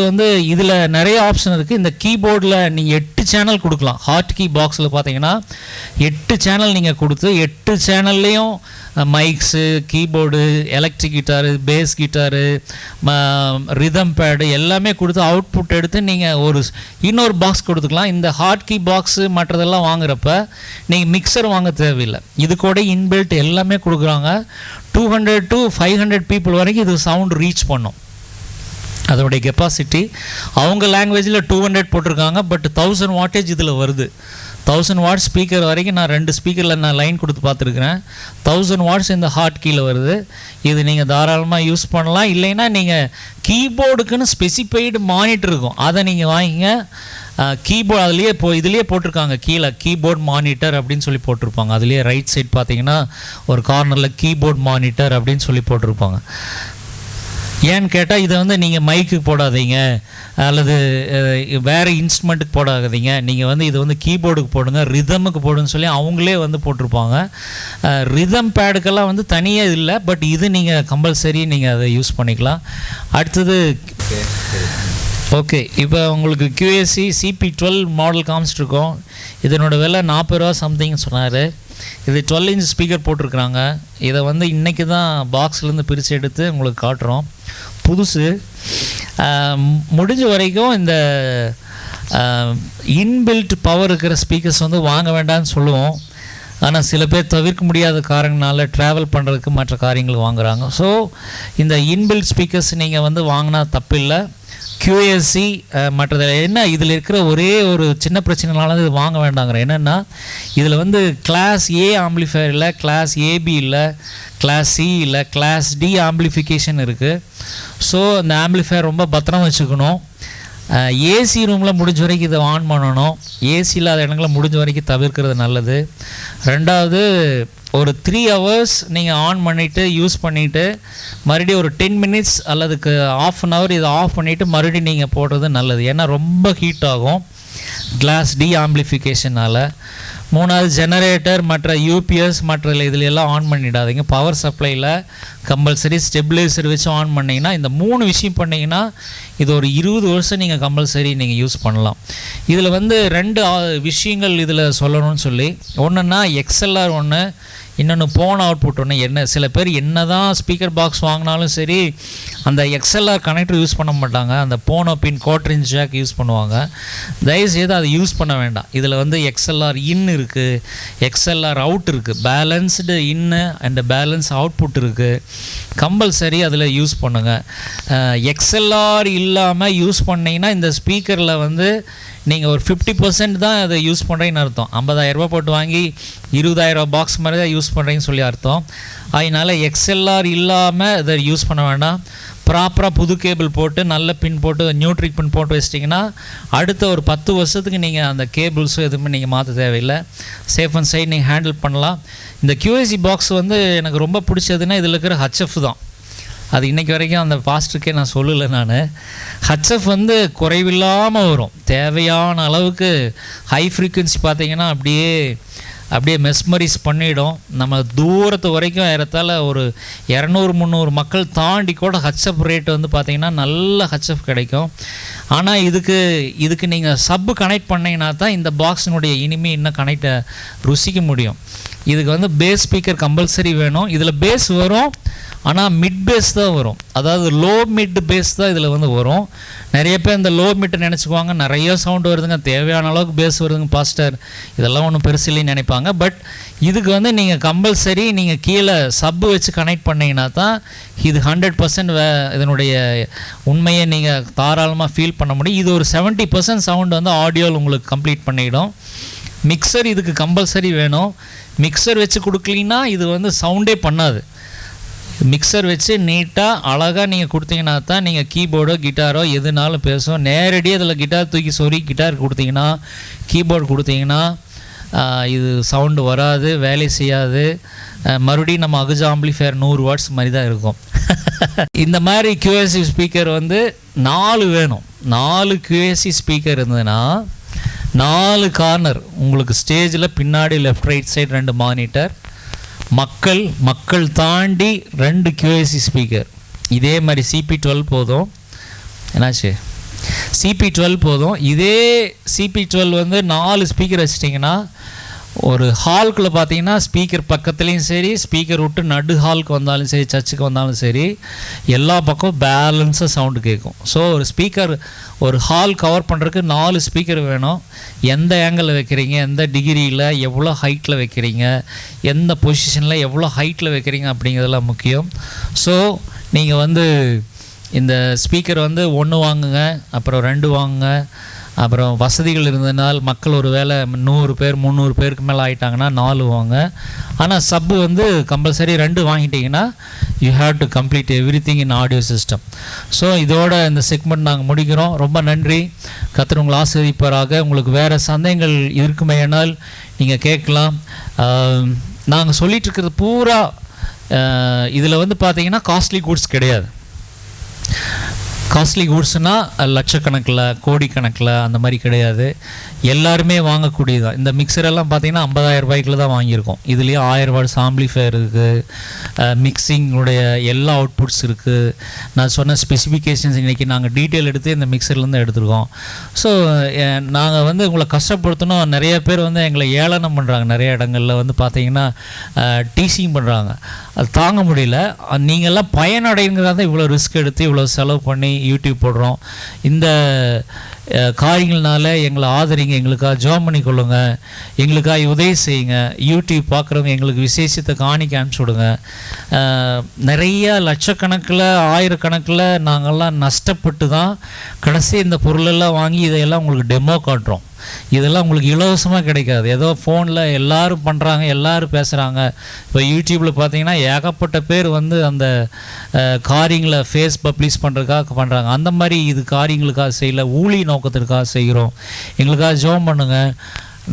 இதில் நிறைய ஆப்ஷன் இருக்குது. இந்த கீபோர்டில் நீங்கள் 8 சேனல் கொடுக்கலாம். ஹார்ட் கீ பாக்ஸில் பார்த்தீங்கன்னா 8 சேனல் நீங்கள் கொடுத்து 8 சேனல்லையும் mics, keyboard, electric கிட்டாரு, base கிட்டாரு, rhythm pad எல்லாமே கொடுத்து அவுட்புட் எடுத்து நீங்கள் இன்னொரு பாக்ஸ் கொடுத்துக்கலாம். இந்த ஹார்ட் கீ பாக்ஸு மற்றதெல்லாம் வாங்குறப்ப நீங்கள் மிக்சர் வாங்க தேவையில்லை. இது கூட இன்பில்ட் எல்லாமே கொடுக்குறாங்க. 200-500 பீப்புள் வரைக்கும் இது சவுண்ட் ரீச் பண்ணும். அதோடைய கெப்பாசிட்டி அவங்க லாங்குவேஜில் 200 போட்டிருக்காங்க. பட் 1000 வாட்டேஜ் இதில் வருது. 1000 வாட்ஸ் ஸ்பீக்கர் வரைக்கும் நான் 2 ஸ்பீக்கரில் நான் லைன் கொடுத்து பார்த்துருக்குறேன். 1000 வாட்ஸ் இந்த ஹார்ட் கீழே வருது. இது நீங்கள் தாராளமாக யூஸ் பண்ணலாம். இல்லைன்னா நீங்கள் கீபோர்டுக்குன்னு ஸ்பெசிஃபைடு மானிட்டர் இருக்கும், அதை நீங்கள் வாங்கிங்க. கீபோர்டு அதுலேயே இதுலேயே போட்டிருக்காங்க கீழே கீபோர்ட் மானிட்டர் அப்படின்னு சொல்லி போட்டிருப்பாங்க. அதுலேயே ரைட் சைட் பார்த்தீங்கன்னா ஒரு கார்னரில் கீபோர்ட் மானிட்டர் அப்படின்னு சொல்லி போட்டிருப்பாங்க. ஏன்னு கேட்டால் இதை வந்து நீங்கள் மைக்கு போடாதீங்க அல்லது வேறு இன்ஸ்ட்ருமெண்ட்டுக்கு போடாதீங்க, நீங்கள் வந்து இது வந்து கீபோர்டுக்கு போடுங்க, ரிதமுக்கு போடுன்னு சொல்லி அவங்களே வந்து போட்டிருப்பாங்க. ரிதம் பேடுக்கெல்லாம் வந்து தனியாக இல்லை, பட் இது நீங்கள் கம்பல்சரி நீங்கள் அதை யூஸ் பண்ணிக்கலாம். அடுத்தது ஓகே, இப்போ உங்களுக்கு QAC CP12 மாடல் காமிச்சிட்ருக்கோம். இதனோட விலை 40 ரூபா சம்திங் சொன்னார். இது 12 இன்ச் ஸ்பீக்கர் போட்டிருக்குறாங்க. இதை வந்து இன்றைக்கி தான் பாக்ஸ்லேருந்து பிரித்து எடுத்து உங்களுக்கு காட்டுறோம். புதுசு. முடிஞ்ச வரைக்கும் இந்த இன்பில்ட் பவர் இருக்கிற ஸ்பீக்கர்ஸ் வந்து வாங்க வேண்டாம்னு சொல்லுவோம். ஆனால் சில பேர் தவிர்க்க முடியாத காரணங்களால ட்ராவல் பண்ணுறதுக்கு மற்ற காரியங்கள் வாங்குகிறாங்க. ஸோ இந்த இன்பில்ட் ஸ்பீக்கர்ஸ் நீங்கள் வந்து வாங்கினா தப்பில்லை. QAC மற்றது என்ன இதில் இருக்கிற ஒரே ஒரு சின்ன பிரச்சனைனால இது வாங்க வேண்டாங்கிறேன். என்னென்னா இதில் வந்து கிளாஸ் A ஆம்பிளிஃபையர் இல்லை, கிளாஸ் AB இல்லை, கிளாஸ் C இல்லை, கிளாஸ் D ஆம்பிளிஃபிகேஷன் இருக்குது. ஸோ இந்த ஆம்பிளிஃபையர் ரொம்ப பத்திரம் வச்சுக்கணும். ஏசி ரூமில் முடிஞ்ச வரைக்கும் இதை ஆன் பண்ணணும். ஏசி இல்லாத இடங்களில் முடிஞ்ச வரைக்கும் தவிர்க்கிறது நல்லது. ரெண்டாவது ஒரு 3 hours நீங்கள் ஆன் பண்ணிவிட்டு யூஸ் பண்ணிவிட்டு மறுபடியும் ஒரு 10 minutes அல்லதுக்கு ½ an hour இதை ஆஃப் பண்ணிவிட்டு மறுபடியும் நீங்கள் போடுறது நல்லது. ஏன்னா ரொம்ப ஹீட் ஆகும் கிளாஸ் D ஆம்பிளிஃபிகேஷனால். மூணாவது ஜெனரேட்டர் மற்ற UPS மற்ற இதில் எல்லாம் ஆன் பண்ணிடாதீங்க. பவர் சப்ளையில் கம்பல்சரி ஸ்டெபிலைசர் வச்சு ஆன் பண்ணிங்கன்னா, இந்த 3 விஷயம் பண்ணிங்கன்னா இது ஒரு 20 வருஷம் நீங்கள் கம்பல்சரி நீங்கள் யூஸ் பண்ணலாம். இதில் வந்து 2 விஷயங்கள் இதில் சொல்லணும்னு சொல்லி, ஒன்றுன்னா XLR ஒன்று, இன்னொன்று போன் அவுட்புட் ஒன்று. என்ன சில பேர் என்ன தான் ஸ்பீக்கர் பாக்ஸ் வாங்கினாலும் சரி அந்த XLR கனெக்டர் யூஸ் பண்ண மாட்டாங்க, அந்த போனோ பின் குவார்டர் இன்ச் ஜாக் யூஸ் பண்ணுவாங்க. தயவுசெய்து அதை யூஸ் பண்ண வேண்டாம். இதில் வந்து XLR இன் இருக்குது, XLR அவுட் இருக்குது, பேலன்ஸ்டு இன்னு அண்ட் பேலன்ஸ் அவுட்புட் இருக்குது. கம்பல்சரி அதில் யூஸ் பண்ணுங்கள். XLR இல்லாமல் யூஸ் பண்ணிங்கன்னா இந்த ஸ்பீக்கரில் வந்து நீங்கள் ஒரு 50% தான் அதை யூஸ் பண்ணுறீங்கன்னு அர்த்தம். 50,000 ரூபா போட்டு வாங்கி 20,000 ரூபா பாக்ஸ் மாதிரி தான் யூஸ் பண்ணுறீங்கன்னு சொல்லி அர்த்தம். அதனால் XLR இல்லாமல் இதை யூஸ் பண்ண வேண்டாம். ப்ராப்பராக புது கேபிள் போட்டு நல்ல பின் போட்டு நியூட்ரிக் பின் போட்டு வச்சிட்டிங்கன்னா அடுத்த ஒரு 10 வருஷத்துக்கு நீங்கள் அந்த கேபிள்ஸும் எதுவுமே நீங்கள் மாற்ற தேவையில்லை. சேஃப் அண்ட் சைட் நீங்கள் ஹேண்டில் பண்ணலாம். இந்த QAC பாக்ஸ் வந்து எனக்கு ரொம்ப பிடிச்சதுன்னா இதில் இருக்கிற HF தான். அது இன்றைக்கி வரைக்கும் அந்த பாஸ்டருக்கே நான் சொல்லலை. நான் HF வந்து குறைவில்லாமல் வரும். தேவையான அளவுக்கு ஹை ஃப்ரீக்குவென்சி பார்த்திங்கன்னா அப்படியே மெஸ்மரைஸ் பண்ணிடும். நம்ம தூரத்து வரைக்கும் ஏறத்தாழ ஒரு 200-300 மக்கள் தாண்டி கூட HF ரேட் வந்து பார்த்திங்கன்னா நல்ல HF கிடைக்கும். ஆனால் இதுக்கு நீங்கள் சப்பு கனெக்ட் பண்ணிங்கன்னா தான் இந்த பாக்ஸினுடைய இனிமே இன்னும் கனெக்டை ருசிக்க முடியும். இதுக்கு வந்து பேஸ் ஸ்பீக்கர் கம்பல்சரி வேணும். இதில் பேஸ் வரும், ஆனால் மிட் பேஸ் தான் வரும். அதாவது லோ மிட் பேஸ் தான் இதில் வந்து வரும். நிறைய பேர் இந்த லோ மிட்டை நினச்சிக்குவாங்க, நிறைய சவுண்டு வருதுங்க, தேவையான அளவுக்கு பேஸ் வருதுங்க பாஸ்டர், இதெல்லாம் ஒன்றும் பெருசு இல்லைன்னு நினைப்பாங்க. பட் இதுக்கு வந்து நீங்கள் கம்பல்சரி நீங்கள் கீழே சப்பு வச்சு கனெக்ட் பண்ணிங்கன்னா தான் இது 100% இதனுடைய உண்மையை நீங்கள் தாராளமாக ஃபீல் பண்ண முடியும். இது ஒரு 70% சவுண்டு வந்து ஆடியோவில் உங்களுக்கு கம்ப்ளீட் பண்ணிவிடும். மிக்சர் இதுக்கு கம்பல்சரி வேணும். மிக்சர் வச்சு கொடுக்கலின்னா இது வந்து சவுண்டே பண்ணாது. மிக்சர் வச்சு நீட்டாக அழகாக நீங்கள் கொடுத்தீங்கன்னா தான் நீங்கள் கீபோர்டோ கிட்டாரோ எதுனாலும் பேசும். நேரடியாக இதில் கிட்டார் தூக்கி சொறி கிட்டார் கொடுத்தீங்கன்னா கீபோர்டு கொடுத்தீங்கன்னா இது சவுண்டு வராது, வேலை செய்யாது. மறுபடியும் நம்ம அகுஜா ஆம்பிளிஃபையர் 100 வாட்ஸ் மாதிரி தான் இருக்கும். இந்த மாதிரி QAC ஸ்பீக்கர் வந்து 4 வேணும். 4 QAC ஸ்பீக்கர் இருந்ததுன்னா 4 கார்னர் உங்களுக்கு ஸ்டேஜில் பின்னாடி லெஃப்ட் ரைட் சைடு 2 மானிட்டர், மக்கள் தாண்டி 2 QAC ஸ்பீக்கர். இதே மாதிரி CP12 போதும். என்னாச்சு? CP12 போதும். இதே CP12 வந்து 4 ஸ்பீக்கர் வச்சிட்டிங்கன்னா ஒரு ஹால்குள்ளே பார்த்தீங்கன்னா ஸ்பீக்கர் பக்கத்துலேயும் சரி, ஸ்பீக்கர் விட்டு நடு ஹாலுக்கு வந்தாலும் சரி, சர்ச்சுக்கு வந்தாலும் சரி, எல்லா பக்கம் பேலன்ஸாக சவுண்டு கேட்கும். ஸோ ஒரு ஸ்பீக்கர் ஒரு ஹால் கவர் பண்ணுறதுக்கு 4 ஸ்பீக்கர் வேணும். எந்த ஆங்கிளில் வைக்கிறீங்க, எந்த டிகிரியில் எவ்வளோ ஹைட்டில் வைக்கிறீங்க, எந்த பொசிஷனில் எவ்வளோ ஹைட்டில் வைக்கிறீங்க அப்படிங்கிறதெல்லாம் முக்கியம். ஸோ நீங்கள் வந்து இந்த ஸ்பீக்கர் வந்து 1 வாங்குங்க, அப்புறம் 2 வாங்குங்க, அப்புறம் வசதிகள் இருந்ததுனால் மக்கள் ஒரு வேளை 100 பேர் 300 பேருக்கு மேலே ஆகிட்டாங்கன்னா 4 வாங்க. ஆனால் சப்பு வந்து கம்பல்சரி 2 வாங்கிட்டீங்கன்னா you have to complete everything in audio system. So இதோட இந்த செக்மெண்ட் நாங்கள் முடிக்கிறோம். ரொம்ப நன்றி. கர்த்தர் உங்களை ஆசீர்வதிப்பாராக. உங்களுக்கு வேறு சந்தேகங்கள் இருக்குமேயானால் நீங்கள் கேட்கலாம். நாங்கள் சொல்லிகிட்டு இருக்கிறது பூரா இதில் வந்து பார்த்தீங்கன்னா காஸ்ட்லி கூட்ஸ் கிடையாது. காஸ்ட்லி கூட்ஸ்னால் லட்சக்கணக்கில் கோடிக்கணக்கில் அந்த மாதிரி கிடையாது. எல்லாருமே வாங்கக்கூடியதான். இந்த மிக்சரெல்லாம் பார்த்தீங்கன்னா 50,000 ரூபாய்க்குள்ள தான் வாங்கியிருக்கோம். இதுலேயே 1000 வாட்ஸ் ஆம்பிளிஃபையர் இருக்குது, மிக்சிங்குடைய எல்லா அவுட்புட்ஸ் இருக்குது. நான் சொன்ன ஸ்பெசிஃபிகேஷன்ஸ் இன்றைக்கி நாங்கள் டீட்டெயில் எடுத்து இந்த மிக்சர்லேருந்து எடுத்துருக்கோம். ஸோ நாங்கள் வந்து உங்களை கஷ்டப்படுத்தணும். நிறைய பேர் வந்து எங்களை ஏளனம் பண்ணுறாங்க. நிறைய இடங்களில் வந்து பார்த்தீங்கன்னா டீசிங் பண்ணுறாங்க. அது தாங்க முடியல. நீங்கள்லாம் பயனடைங்கிறதா தான் இவ்வளோ ரிஸ்க் எடுத்து இவ்வளோ செலவு பண்ணி யூடியூப் போடுறோம். இந்த காரியங்கள்னால எங்களை ஆதரிங்க, எங்களுக்காக ஜெபம் பண்ணி கொள்ளுங்க, எங்களுக்காக உதவி செய்யுங்க. யூடியூப் பார்க்குறவங்க எங்களுக்கு விசேஷத்தை காணிக்க அனுப்பிச்சி விடுங்க. நிறைய லட்சக்கணக்கில் ஆயிரக்கணக்கில் நாங்கள்லாம் நஷ்டப்பட்டு தான் கடைசி இந்த பொருளெல்லாம் வாங்கி இதையெல்லாம் உங்களுக்கு டெமோ காட்டுறோம். இதெல்லாம் உங்களுக்கு இலவசமாக கிடைக்காது. ஏதோ ஃபோனில் எல்லோரும் பண்ணுறாங்க, எல்லோரும் பேசுகிறாங்க. இப்போ யூடியூப்பில் பார்த்தீங்கன்னா ஏகப்பட்ட பேர் வந்து அந்த காரியங்களை ஃபேஸ் பப்ளிஷ் பண்ணுறதுக்காக பண்ணுறாங்க. அந்த மாதிரி இது காரியங்களுக்காக செய்யலை, ஊழிய நோக்கத்திற்காக செய்கிறோம். எங்களுக்காக ஜெபம் பண்ணுங்கள்.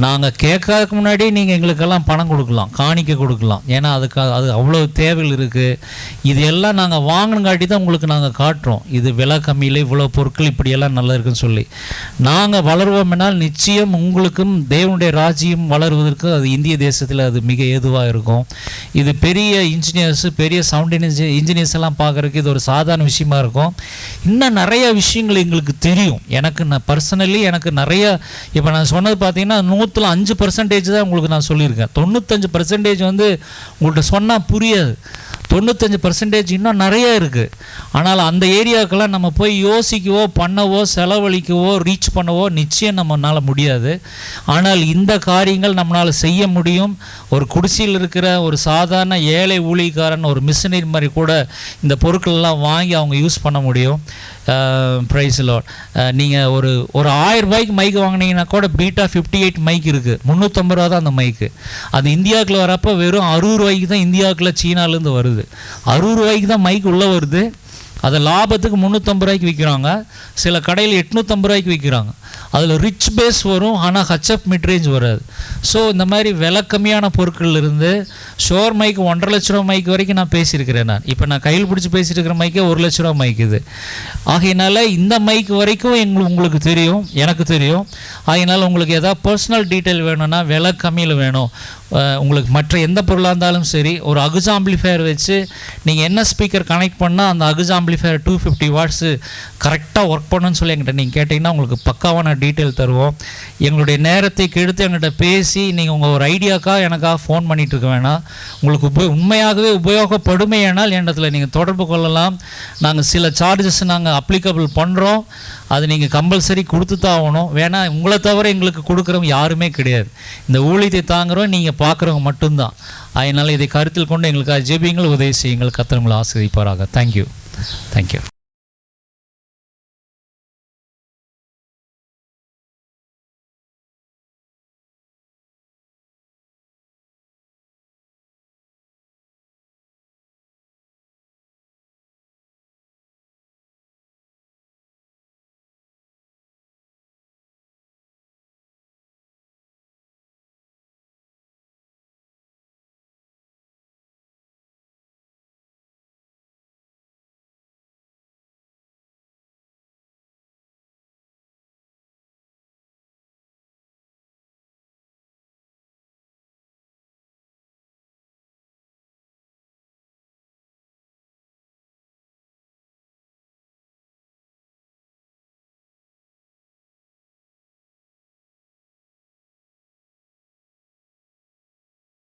நாங்கள் கேட்காததுக்கு முன்னாடி நீங்கள் எங்களுக்கெல்லாம் பணம் கொடுக்கலாம், காணிக்க கொடுக்கலாம். ஏன்னா அதுக்காக அது அவ்வளோ தேவைகள் இருக்குது. இது எல்லாம் நாங்கள் வாங்கினங்காட்டி தான் உங்களுக்கு நாங்கள் காட்டுறோம். இது விலை கம்மியில் இவ்வளோ பொருட்கள் இப்படியெல்லாம் நல்லா இருக்குன்னு சொல்லி. நாங்கள் வளருவோம்னால் நிச்சயம் உங்களுக்கும் தேவனுடைய ராஜ்யம் வளருவதற்கு அது இந்திய தேசத்தில் அது மிக ஏதுவாக இருக்கும். இது பெரிய இன்ஜினியர்ஸு, பெரிய சவுண்ட் இன்ஜினியர்ஸ் எல்லாம் பார்க்குறதுக்கு இது ஒரு சாதாரண விஷயமா இருக்கும். இன்னும் நிறைய விஷயங்கள் எங்களுக்கு தெரியும். நான் பர்சனலி எனக்கு நிறைய, இப்போ நான் சொன்னது பார்த்தீங்கன்னா 105% தான் உங்களுக்கு நான் சொல்லியிருக்கேன். 95% வந்து உங்கள்கிட்ட சொன்னால் புரியாது. 95% இன்னும் நிறைய இருக்குது. ஆனால் அந்த ஏரியாவுக்கெல்லாம் நம்ம போய் யோசிக்கவோ பண்ணவோ செலவழிக்கவோ ரீச் பண்ணவோ நிச்சயம் நம்மளால் முடியாது. ஆனால் இந்த காரியங்கள் நம்மளால் செய்ய முடியும். ஒரு குடிசையில் இருக்கிற ஒரு சாதாரண ஏழை ஊழியக்காரன் ஒரு மிஷினரி மாதிரி கூட இந்த பொருட்களெல்லாம் வாங்கி அவங்க யூஸ் பண்ண முடியும். Praise lord. நீங்கள் ஒரு 1000 ரூபாய்க்கு மைக்கு வாங்கினீங்கன்னா கூட பீட்டா 58 மைக் இருக்குது. 350 ரூபா தான் அந்த மைக்கு. அது இந்தியாவுக்குள்ள வரப்போ வெறும் 60 ரூபாய்க்கு தான் இந்தியாவுக்குள்ள சீனாலேருந்து வருது. 60 ரூபாய்க்கு தான் மைக் உள்ளே வருது. அதை லாபத்துக்கு 350 ரூபாய்க்கு விற்கிறாங்க. சில கடையில் 850 ரூபாய்க்கு விற்கிறாங்க. அதில் ரிச் பேஸ் வரும், ஆனால் ஹச்எஃப் மிட்ரேஞ்ச் வராது. ஸோ இந்த மாதிரி விலை கம்மியான பொருட்கள் இருந்து ஷோர் மைக்கு 1.5 லட்ச ரூபா மைக்கு வரைக்கும் நான் பேசியிருக்கிறேன். இப்போ நான் கையில் பிடிச்சி பேசிட்டு இருக்கிற மைக்கே 1 லட்ச ரூபா மைக்கு இது. ஆகையினால இந்த மைக்கு வரைக்கும் உங்களுக்கு தெரியும், எனக்கு தெரியும். ஆகையினால உங்களுக்கு எதாவது பர்சனல் டீட்டெயில் வேணும்னா விலை கம்மியில் வேணும், உங்களுக்கு மற்ற எந்த பொருளாக இருந்தாலும் சரி, ஒரு அகுஜா ஆம்பிளிஃபையர் வச்சு நீங்கள் என்ன ஸ்பீக்கர் கனெக்ட் பண்ணால் அந்த அகுஜா ஆம்பிளிஃபையர் 250 வாட்ஸு கரெக்டாக ஒர்க் பண்ணணும்னு சொல்லி என்கிட்ட நீங்கள் கேட்டிங்கன்னா உங்களுக்கு பக்காவான டீட்டெயில் தருவோம். எங்களுடைய நேரத்தை கெடுத்து எங்கள்கிட்ட பேசி நீங்கள் உங்கள் ஒரு ஐடியாக்காக எனக்காக ஃபோன் பண்ணிகிட்டு இருக்க வேணாம். உங்களுக்கு உண்மையாகவே உபயோகப்படுமையானால் என்னிடத்தில் நீங்கள் தொடர்பு கொள்ளலாம். நாங்கள் சில சார்ஜஸ் நாங்கள் அப்ளிகபிள் பண்ணுறோம். அது நீங்கள் கம்பல்சரி கொடுத்து தான் ஆகணும். வேணா உங்களை தவிர எங்களுக்கு கொடுக்குறவங்க யாருமே கிடையாது. இந்த ஊழியத்தை தாங்குறோம் நீங்கள் பார்க்குறவங்க மட்டும்தான். அதனால் இதை கருத்தில் கொண்டு எங்களுக்காக ஜெபியுங்கள், உதவி செய்யுங்கள். கர்த்தர் உங்களை ஆசீர்வதிப்பாராக. தேங்க்யூ.